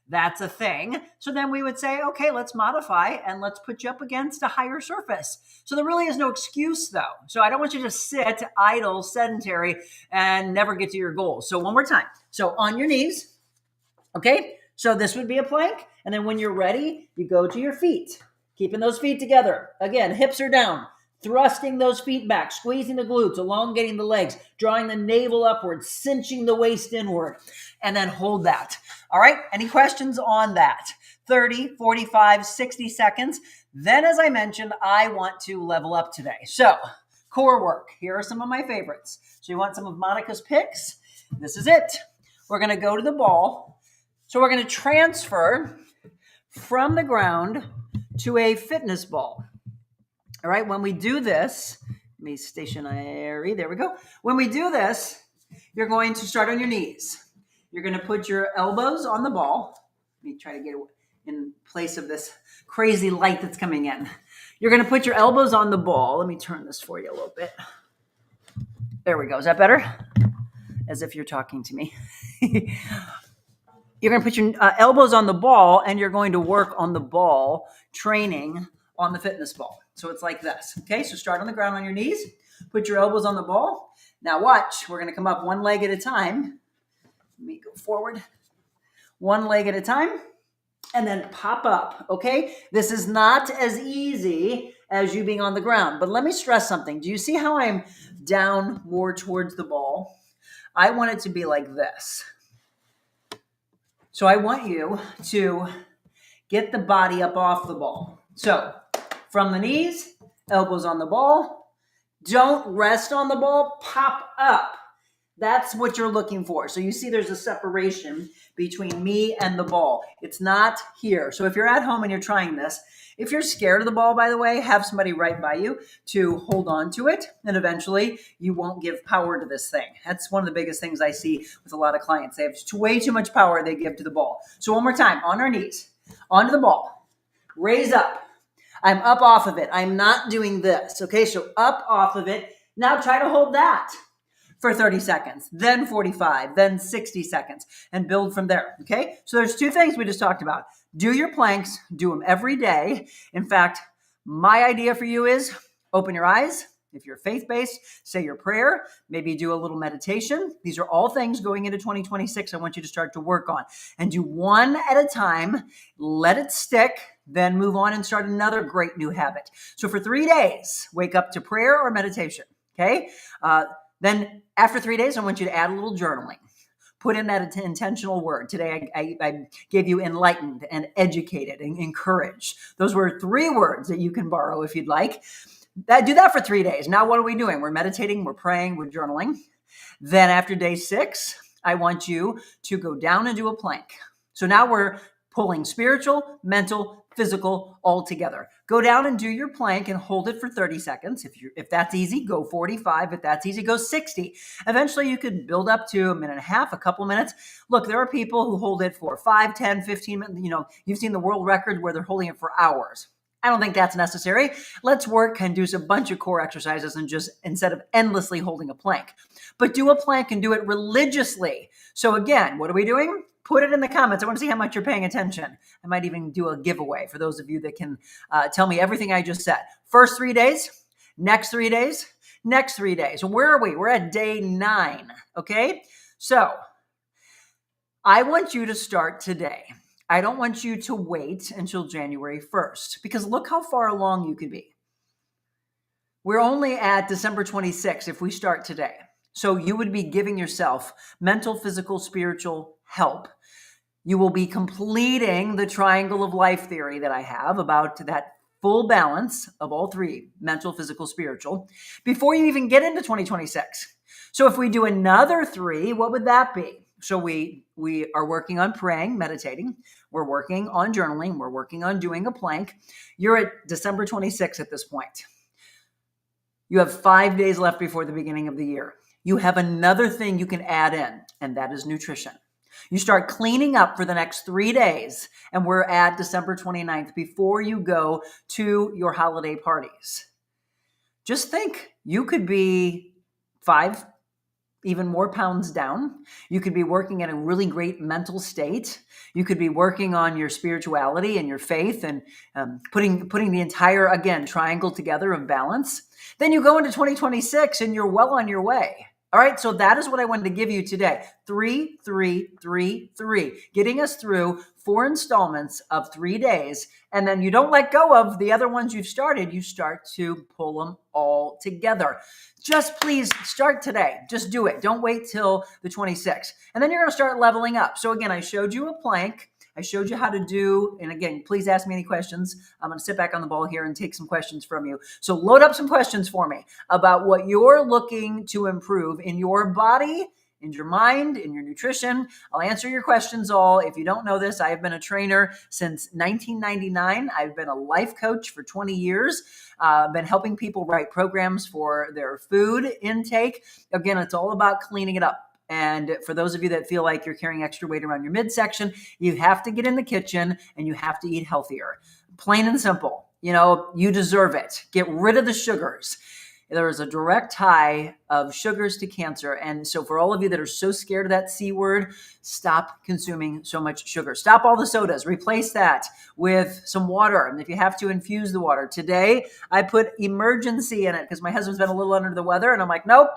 that's a thing. So then we would say, okay, let's modify and let's put you up against a higher surface. So there really is no excuse though. So I don't want you to sit idle, sedentary, and never get to your goals. So one more time. So on your knees, okay? So this would be a plank. And then when you're ready, you go to your feet, keeping those feet together. Again, hips are down. Thrusting those feet back, squeezing the glutes, elongating the legs, drawing the navel upward, cinching the waist inward, and then hold that. All right, any questions on that? 30, 45, 60 seconds. Then, as I mentioned, I want to level up today. So, core work. Here are some of my favorites. So you want some of Monica's picks? This is it. We're going to go to the ball. So we're going to transfer from the ground to a fitness ball. All right, when we do this, let me stationary, there we go. When we do this, you're going to start on your knees. You're going to put your elbows on the ball. Let me try to get in place of this crazy light that's coming in. You're going to put your elbows on the ball. Let me turn this for you a little bit. There we go. Is that better? As if you're talking to me. You're going to put your elbows on the ball and you're going to work on the ball training on the fitness ball. So it's like this. Okay, so start on the ground on your knees. Put your elbows on the ball. Now watch. We're going to come up one leg at a time. Let me go forward. One leg at a time. And then pop up. Okay, this is not as easy as you being on the ground. But let me stress something. Do you see how I'm down more towards the ball? I want it to be like this. So I want you to get the body up off the ball. So from the knees, elbows on the ball. Don't rest on the ball, pop up. That's what you're looking for. So you see there's a separation between me and the ball. It's not here. So if you're at home and you're trying this, if you're scared of the ball, by the way, have somebody right by you to hold on to it. And eventually you won't give power to this thing. That's one of the biggest things I see with a lot of clients. They have way too much power they give to the ball. So one more time, on our knees, onto the ball. Raise up. I'm up off of it. I'm not doing this. Okay, so up off of it. Now try to hold that for 30 seconds, then 45, then 60 seconds, and build from there. Okay, so there's two things we just talked about. Do your planks, do them every day. In fact, my idea for you is open your eyes. If you're faith-based, say your prayer, maybe do a little meditation. These are all things going into 2026 I want you to start to work on. And do one at a time, let it stick, then move on and start another great new habit. So for 3 days, wake up to prayer or meditation, okay? Then after 3 days, I want you to add a little journaling. Put in that intentional word. Today, I gave you enlightened and educated and encouraged. Those were 3 words that you can borrow if you'd like. Do that for 3 days. Now, what are we doing? We're meditating, we're praying, we're journaling. Then after day 6, I want you to go down and do a plank. So now we're pulling spiritual, mental, physical all together. Go down and do your plank and hold it for 30 seconds. If that's easy, go 45. If that's easy, go 60. Eventually, you could build up to a minute and a half, a couple minutes. Look, there are people who hold it for 5, 10, 15 minutes. You've seen the world record where they're holding it for hours. I don't think that's necessary. Let's work and do a bunch of core exercises instead of endlessly holding a plank. But do a plank and do it religiously. So again, what are we doing? Put it in the comments. I want to see how much you're paying attention. I might even do a giveaway for those of you that can tell me everything I just said. First 3 days, next 3 days, next 3 days. So where are we? We're at day 9, okay? So I want you to start today. I don't want you to wait until January 1st because look how far along you could be. We're only at December 26th if we start today. So you would be giving yourself mental, physical, spiritual help. You will be completing the triangle of life theory that I have about that full balance of all 3, mental, physical, spiritual, before you even get into 2026. So if we do another 3, what would that be? So we are working on praying, meditating. We're working on journaling. We're working on doing a plank. You're at December 26th at this point. You have 5 days left before the beginning of the year. You have another thing you can add in, and that is nutrition. You start cleaning up for the next 3 days, and we're at December 29th before you go to your holiday parties. Just think, you could be 5 even more pounds down. You could be working in a really great mental state. You could be working on your spirituality and your faith and putting the entire, again, triangle together of balance. Then you go into 2026 and you're well on your way. All right, so that is what I wanted to give you today. 3, 3, 3, 3, getting us through 4 installments of 3 days. And then you don't let go of the other ones you've started. You start to pull them all together. Just please start today. Just do it. Don't wait till the 26th. And then you're going to start leveling up. So again, I showed you a plank. I showed you how to do, and again, please ask me any questions. I'm going to sit back on the ball here and take some questions from you. So load up some questions for me about what you're looking to improve in your body, in your mind, in your nutrition. I'll answer your questions all. If you don't know this, I have been a trainer since 1999. I've been a life coach for 20 years. I've been helping people write programs for their food intake. Again, it's all about cleaning it up. And for those of you that feel like you're carrying extra weight around your midsection, you have to get in the kitchen and you have to eat healthier. Plain and simple. You deserve it. Get rid of the sugars. There is a direct tie of sugars to cancer. And so for all of you that are so scared of that C word, stop consuming so much sugar. Stop all the sodas. Replace that with some water. And if you have to, infuse the water. Today, I put emergency in it because my husband's been a little under the weather. And I'm like, nope,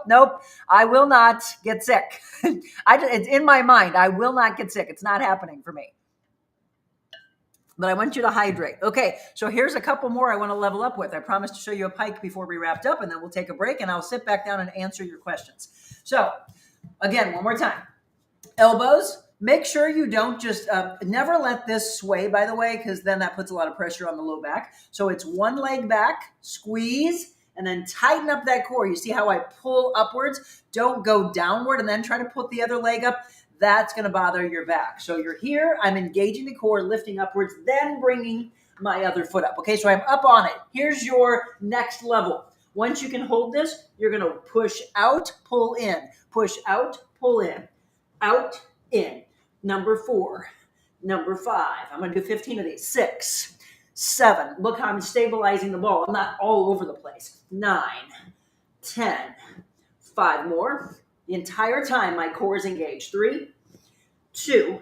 I will not get sick. It's in my mind. I will not get sick. It's not happening for me. But I want you to hydrate. Okay, so here's a couple more I want to level up with. I promised to show you a pike before we wrapped up, and then we'll take a break, and I'll sit back down and answer your questions. So, again, one more time. Elbows, make sure you don't just, never let this sway, by the way, because then that puts a lot of pressure on the low back. So it's one leg back, squeeze, and then tighten up that core. You see how I pull upwards? Don't go downward and then try to put the other leg up. That's going to bother your back. So you're here, I'm engaging the core, lifting upwards, then bringing my other foot up. Okay, so I'm up on it. Here's your next level. Once you can hold this, you're going to push out, pull in, push out, pull in, out, in. Number 4, number 5. I'm going to do 15 of these. 6, 7. Look how I'm stabilizing the ball. I'm not all over the place. 9, 10. 5 more. The entire time my core is engaged. 3, 2,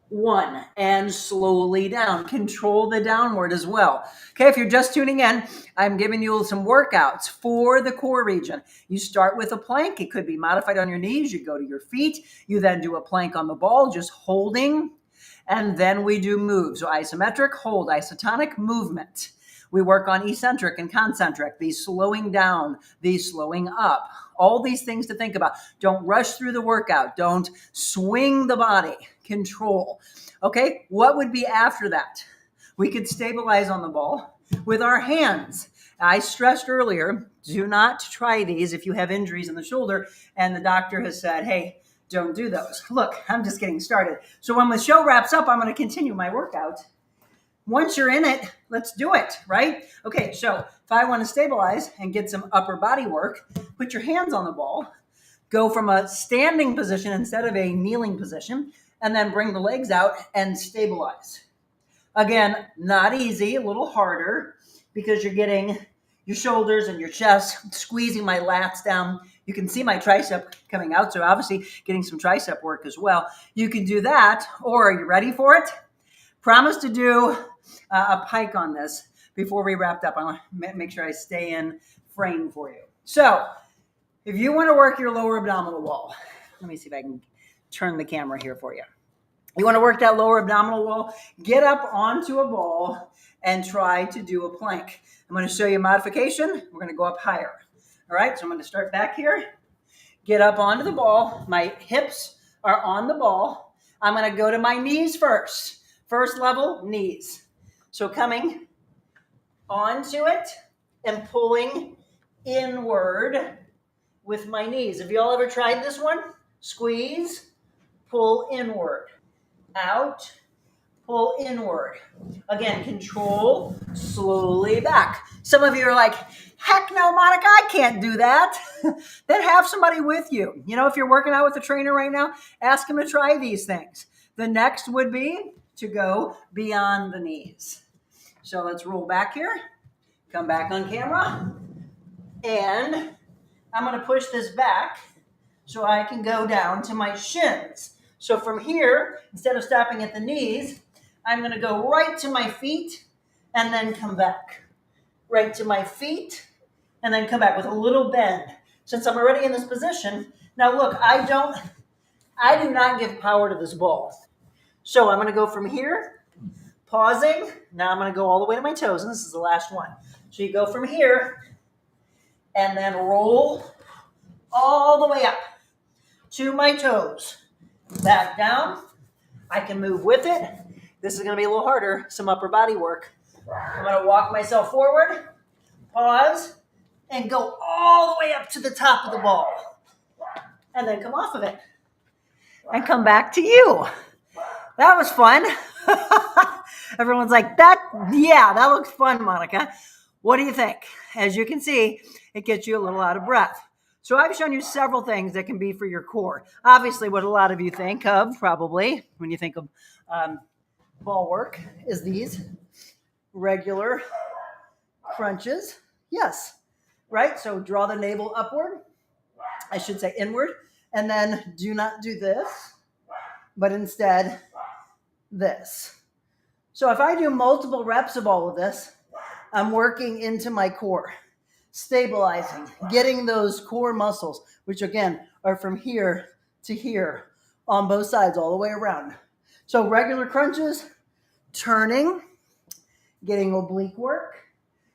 1, and slowly down. Control the downward as well. Okay, if you're just tuning in, I'm giving you some workouts for the core region. You start with a plank. It could be modified on your knees. You go to your feet. You then do a plank on the ball, just holding. And then we do moves. So isometric, hold, isotonic, movement. We work on eccentric and concentric, these slowing down, these slowing up. All these things to think about. Don't rush through the workout. Don't swing the body. Control. Okay, what would be after that? We could stabilize on the ball with our hands. I stressed earlier, do not try these if you have injuries in the shoulder and the doctor has said, hey, don't do those. Look, I'm just getting started. So when the show wraps up, I'm going to continue my workout. Once you're in it, let's do it, right? Okay, so if I want to stabilize and get some upper body work, put your hands on the ball, go from a standing position instead of a kneeling position, and then bring the legs out and stabilize. Again, not easy, a little harder because you're getting your shoulders and your chest, squeezing my lats down. You can see my tricep coming out, so obviously getting some tricep work as well. You can do that, or are you ready for it? Promise to do a pike on this before we wrapped up. I want to make sure I stay in frame for you. So if you want to work your lower abdominal wall, let me see if I can turn the camera here for you. You want to work that lower abdominal wall, get up onto a ball and try to do a plank. I'm going to show you a modification. We're going to go up higher. All right, so I'm going to start back here, get up onto the ball. My hips are on the ball. I'm going to go to my knees first. First level, knees. So coming onto it and pulling inward with my knees. Have you all ever tried this one? Squeeze, pull inward, out, pull inward. Again, control, slowly back. Some of you are like, heck no, Monica, I can't do that. Then have somebody with you. You know, if you're working out with a trainer right now, ask him to try these things. The next would be to go beyond the knees. So let's roll back here, come back on camera, and I'm going to push this back so I can go down to my shins. So from here, instead of stopping at the knees, I'm going to go right to my feet and then come back. Right to my feet and then come back with a little bend. Since I'm already in this position, now look, I do not give power to this ball. So I'm going to go from here, pausing. Now I'm going to go all the way to my toes, and this is the last one. So you go from here and then roll all the way up to my toes. Back down. I can move with it. This is going to be a little harder, some upper body work. I'm going to walk myself forward, pause, and go all the way up to the top of the ball. And then come off of it. And come back to you. That was fun. Everyone's like, that looks fun, Monica. What do you think? As you can see, it gets you a little out of breath. So I've shown you several things that can be for your core. Obviously, what a lot of you think of, probably, when you think of ball work, is these regular crunches. Yes, right? So draw the navel upward. I should say inward. And then do not do this, but instead this. So if I do multiple reps of all of this, I'm working into my core, stabilizing, getting those core muscles, which again are from here to here on both sides, all the way around. So regular crunches, turning, getting oblique work.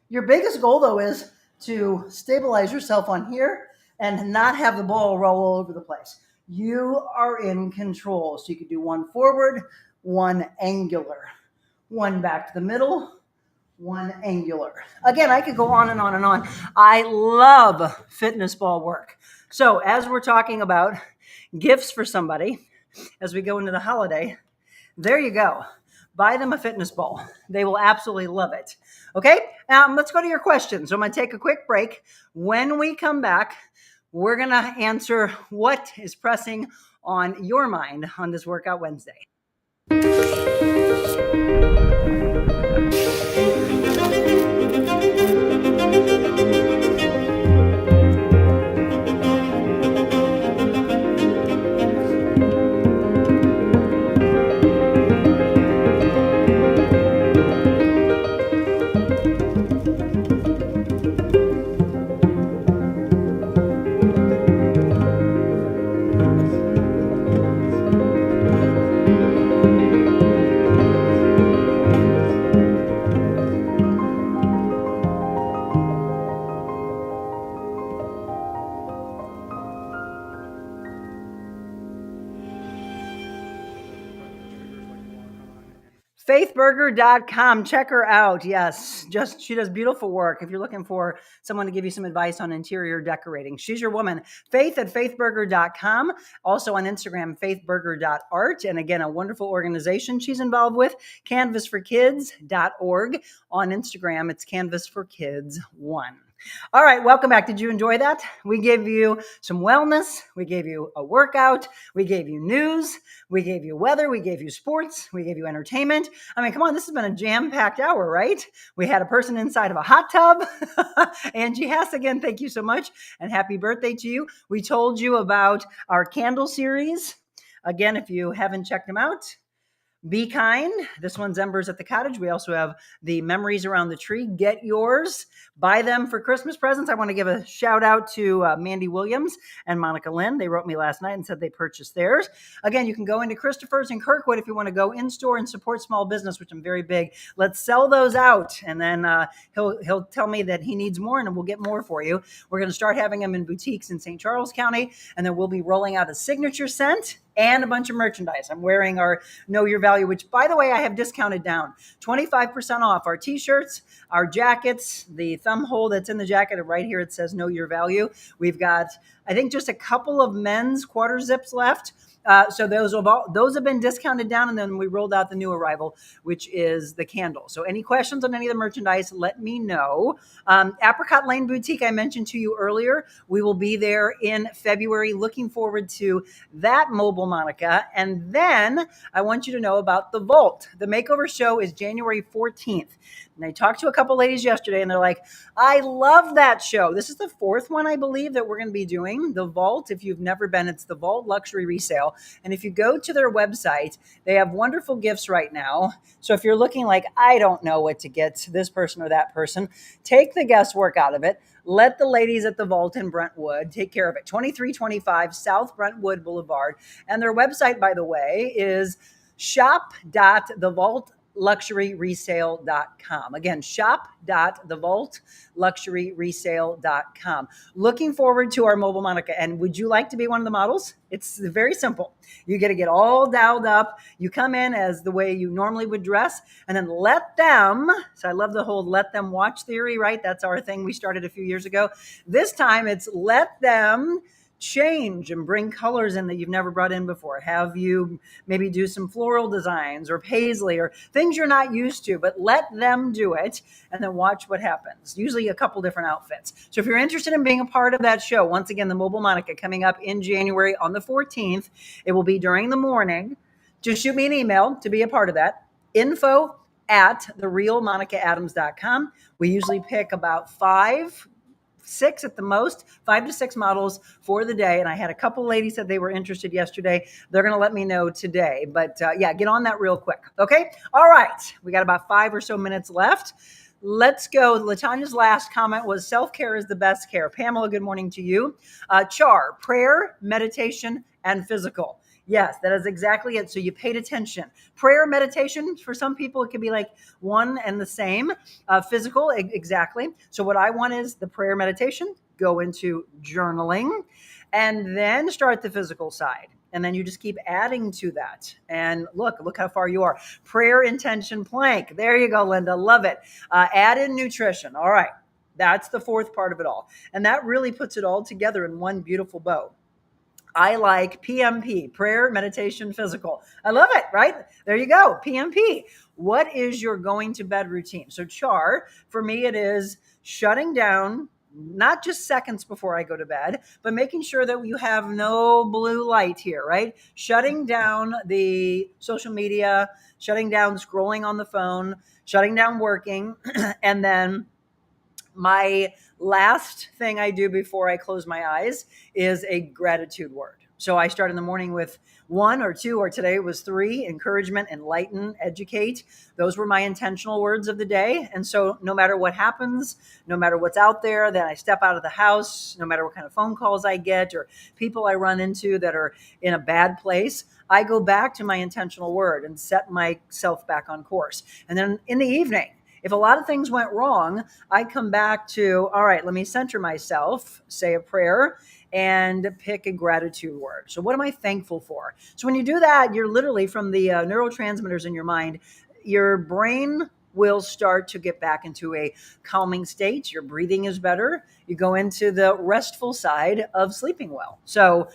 Your biggest goal though is to stabilize yourself on here and not have the ball roll all over the place. You are in control. So you can do one forward, one angular, one back to the middle, one angular. Again, I could go on and on and on. I love fitness ball work. So as we're talking about gifts for somebody, as we go into the holiday, there you go. Buy them a fitness ball. They will absolutely love it. Okay, let's go to your questions. So I'm going to take a quick break. When we come back, we're going to answer what is pressing on your mind on this Workout Wednesday. Faithburger.com. Check her out. Yes, she does beautiful work. If you're looking for someone to give you some advice on interior decorating, she's your woman. Faith at faithburger.com. Also on Instagram, faithburger.art. And again, a wonderful organization she's involved with, canvasforkids.org. On Instagram, it's canvasforkids1. All right, welcome back. Did you enjoy that? We gave you some wellness. We gave you a workout. We gave you news. We gave you weather. We gave you sports. We gave you entertainment. I mean, come on, this has been a jam-packed hour, right? We had a person inside of a hot tub. Angi Hess, again, thank you so much. And happy birthday to you. We told you about our candle series. Again, if you haven't checked them out, be kind. This one's Embers at the Cottage. We also have the Memories Around the Tree. Get yours. Buy them for Christmas presents. I want to give a shout out to Mandy Williams and Monica Lynn. They wrote me last night and said they purchased theirs. Again, you can go into Christopher's in Kirkwood if you want to go in store and support small business, which I'm very big. Let's sell those out. And then he'll tell me that he needs more and we'll get more for you. We're going to start having them in boutiques in St. Charles County. And then we'll be rolling out a signature scent and a bunch of merchandise. I'm wearing our Know Your Value, which, by the way, I have discounted down 25% off our t-shirts, our jackets, the thumb hole that's in the jacket. And right here, it says Know Your Value. We've got, I think, just a couple of men's quarter zips left. So those have been discounted down, and then we rolled out the new arrival, which is the candle. So any questions on any of the merchandise, let me know. Apricot Lane Boutique, I mentioned to you earlier. We will be there in February. Looking forward to that mobile, Monica. And then I want you to know about the Vault. The makeover show is January 14th. And I talked to a couple ladies yesterday, and they're like, I love that show. This is the fourth one, I believe, that we're going to be doing. The Vault, if you've never been, it's the Vault Luxury Resale. And if you go to their website, they have wonderful gifts right now. So if you're looking like, I don't know what to get to this person or that person, take the guesswork out of it. Let the ladies at the Vault in Brentwood take care of it. 2325 South Brentwood Boulevard. And their website, by the way, is shop.thevaultluxuryresale.com. Again, shop.thevaultluxuryresale.com. Looking forward to our mobile, Monica. And would you like to be one of the models? It's very simple. You got to get all dialed up. You come in as the way you normally would dress, and then let them. So I love the whole let them watch theory, right? That's our thing we started a few years ago. This time it's let them change and bring colors in that you've never brought in before. Have you maybe do some floral designs or paisley or things you're not used to, but let them do it and then watch what happens. Usually a couple different outfits. So if you're interested in being a part of that show, once again, the Mobile Monica coming up in January on the 14th, it will be during the morning. Just shoot me an email to be a part of that. info@therealmonicaadams.com. We usually pick about 6 at the most, 5 to 6 models for the day. And I had a couple ladies said they were interested yesterday. They're going to let me know today. But yeah, get on that real quick. Okay. All right. We got about 5 or so minutes left. Let's go. LaTanya's last comment was self-care is the best care. Pamela, good morning to you. Char, prayer, meditation, and physical. Yes, that is exactly it. So you paid attention. Prayer, meditation, for some people, it could be like one and the same. Physical, exactly. So what I want is the prayer, meditation, go into journaling, and then start the physical side. And then you just keep adding to that. And look how far you are. Prayer, intention, plank. There you go, Linda. Love it. Add in nutrition. All right. That's the fourth part of it all. And that really puts it all together in one beautiful bow. I like PMP, prayer, meditation, physical. I love it, right? There you go, PMP. What is your going to bed routine? So Char, for me, it is shutting down, not just seconds before I go to bed, but making sure that you have no blue light here, right? Shutting down the social media, shutting down scrolling on the phone, shutting down working, and then My last thing I do before I close my eyes is a gratitude word. So I start in the morning with one or two, or today it was three: encouragement, enlighten, educate. Those were my intentional words of the day. And so no matter what happens, no matter what's out there, then I step out of the house, no matter what kind of phone calls I get or people I run into that are in a bad place, I go back to my intentional word and set myself back on course. And then in the evening, if a lot of things went wrong, I come back to, all right, let me center myself, say a prayer, and pick a gratitude word. So, what am I thankful for? So, when you do that, you're literally from the neurotransmitters in your mind, your brain will start to get back into a calming state. Your breathing is better. You go into the restful side of sleeping well. So,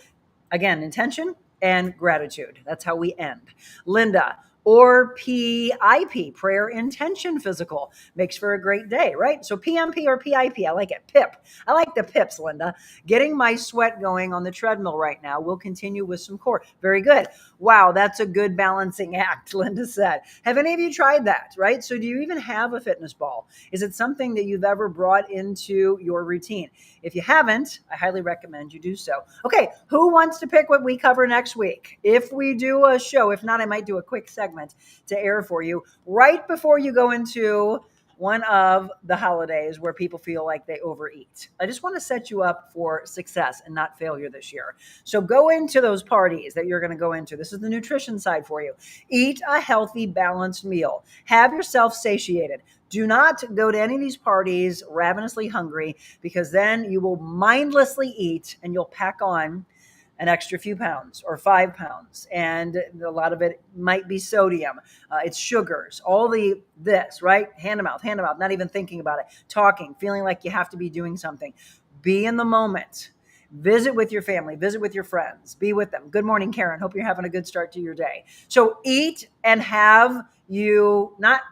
again, intention and gratitude. That's how we end. Linda, or PIP, prayer intention physical. Makes for a great day, right? So PMP or PIP, I like it. PIP. I like the PIPs, Linda. Getting my sweat going on the treadmill right now. We'll continue with some core. Very good. Wow, that's a good balancing act, Linda said. Have any of you tried that, right? So do you even have a fitness ball? Is it something that you've ever brought into your routine? If you haven't, I highly recommend you do so. Okay, who wants to pick what we cover next week? If we do a show, if not, I might do a quick segment to air for you right before you go into one of the holidays where people feel like they overeat. I just want to set you up for success and not failure this year. So go into those parties that you're going to go into. This is the nutrition side for you. Eat a healthy, balanced meal. Have yourself satiated. Do not go to any of these parties ravenously hungry, because then you will mindlessly eat and you'll pack on an extra few pounds or 5 pounds. And a lot of it might be sodium. It's sugars, all this, right? Hand to mouth, not even thinking about it, talking, feeling like you have to be doing something. Be in the moment. Visit with your family, visit with your friends, be with them. Good morning, Karen. Hope you're having a good start to your day. So eat and have you not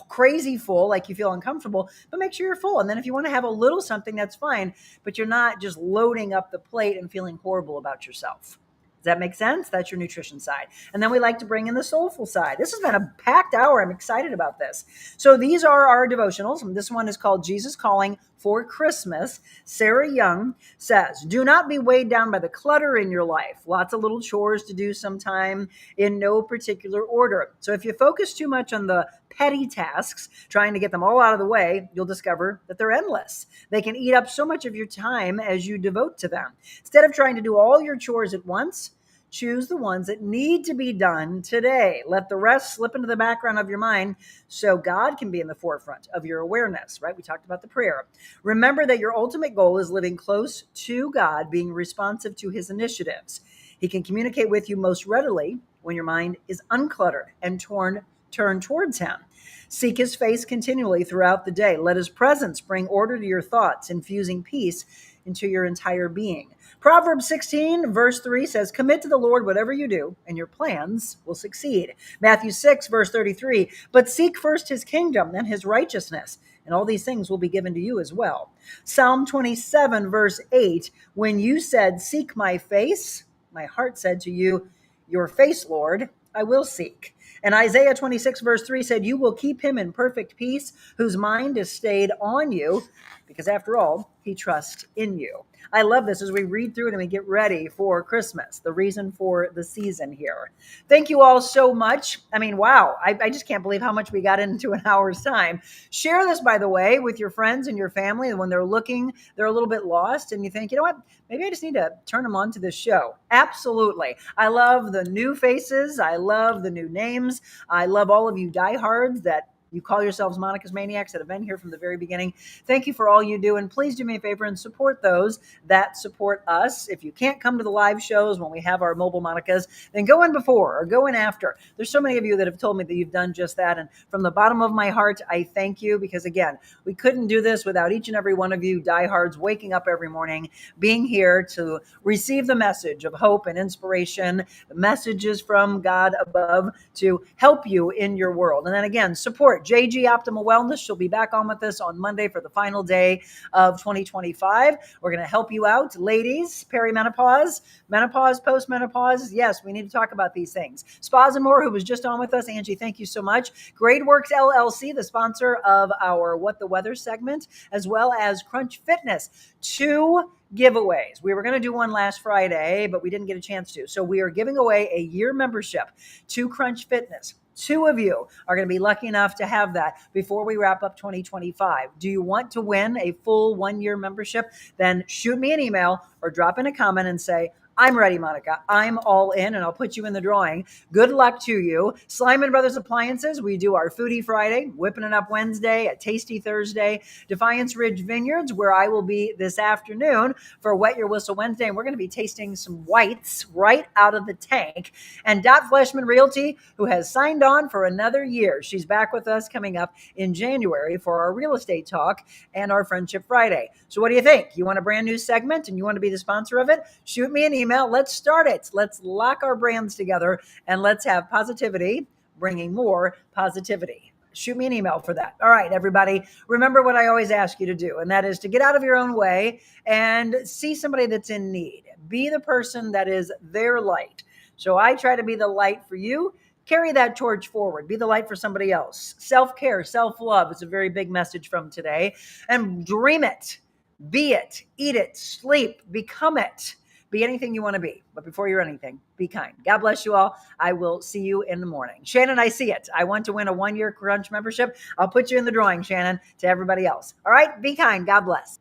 crazy full, like you feel uncomfortable, but make sure you're full. And then if you want to have a little something, that's fine, but you're not just loading up the plate and feeling horrible about yourself. Does that make sense? That's your nutrition side. And then we like to bring in the soulful side. This has been a packed hour. I'm excited about this. So these are our devotionals. This one is called Jesus Calling for Christmas. Sarah Young says, do not be weighed down by the clutter in your life. Lots of little chores to do sometime in no particular order. So if you focus too much on the petty tasks, trying to get them all out of the way, you'll discover that they're endless. They can eat up so much of your time as you devote to them. Instead of trying to do all your chores at once, choose the ones that need to be done today. Let the rest slip into the background of your mind so God can be in the forefront of your awareness, right? We talked about the prayer. Remember that your ultimate goal is living close to God, being responsive to his initiatives. He can communicate with you most readily when your mind is uncluttered and turn towards him. Seek his face continually throughout the day. Let his presence bring order to your thoughts, infusing peace into your entire being. Proverbs 16, verse 3 says, commit to the Lord whatever you do, and your plans will succeed. Matthew 6, verse 33, but seek first his kingdom and his righteousness, and all these things will be given to you as well. Psalm 27, verse 8, when you said, seek my face, my heart said to you, your face, Lord, I will seek. And Isaiah 26, verse 3 said, you will keep him in perfect peace, whose mind is stayed on you, because after all, he trusts in you. I love this as we read through it and we get ready for Christmas, the reason for the season here. Thank you all so much. I mean, wow, I just can't believe how much we got into an hour's time. Share this, by the way, with your friends and your family. And when they're looking, they're a little bit lost and you think, you know what, maybe I just need to turn them on to this show. Absolutely. I love the new faces. I love the new names. I love all of you diehards that you call yourselves Monica's Maniacs that have been here from the very beginning. Thank you for all you do. And please do me a favor and support those that support us. If you can't come to the live shows when we have our mobile Monicas, then go in before or go in after. There's so many of you that have told me that you've done just that. And from the bottom of my heart, I thank you, because again, we couldn't do this without each and every one of you diehards waking up every morning, being here to receive the message of hope and inspiration, the messages from God above to help you in your world. And then again, support JG Optimal Wellness. She'll be back on with us on Monday for the final day of 2025. We're going to help you out. Ladies, perimenopause, menopause, postmenopause. Yes, we need to talk about these things. Spas and More, who was just on with us. Angie, thank you so much. Grade Works LLC, the sponsor of our What the Weather segment, as well as Crunch Fitness. 2 giveaways. We were going to do one last Friday, but we didn't get a chance to. So we are giving away a year membership to Crunch Fitness. 2 of you are going to be lucky enough to have that before we wrap up 2025. Do you want to win a full 1-year membership? Then shoot me an email or drop in a comment and say, I'm ready, Monica. I'm all in, and I'll put you in the drawing. Good luck to you. Slyman Brothers Appliances, we do our Foodie Friday, Whipping It Up Wednesday, a Tasty Thursday, Defiance Ridge Vineyards, where I will be this afternoon for Wet Your Whistle Wednesday, and we're going to be tasting some whites right out of the tank. And Dot Fleshman Realty, who has signed on for another year. She's back with us coming up in January for our real estate talk and our Friendship Friday. So what do you think? You want a brand new segment and you want to be the sponsor of it? Shoot me an email. Let's start it. Let's lock our brands together and let's have positivity bringing more positivity. Shoot me an email for that. All right, everybody, remember what I always ask you to do, and that is to get out of your own way and see somebody that's in need. Be the person that is their light. So I try to be the light for you. Carry that torch forward. Be the light for somebody else. Self-care, self-love is a very big message from today. And dream it, be it, eat it, sleep, become it. Be anything you want to be. But before you're anything, be kind. God bless you all. I will see you in the morning. Shannon, I see it. I want to win a 1-year Crunch membership. I'll put you in the drawing, Shannon, to everybody else. All right? Be kind. God bless.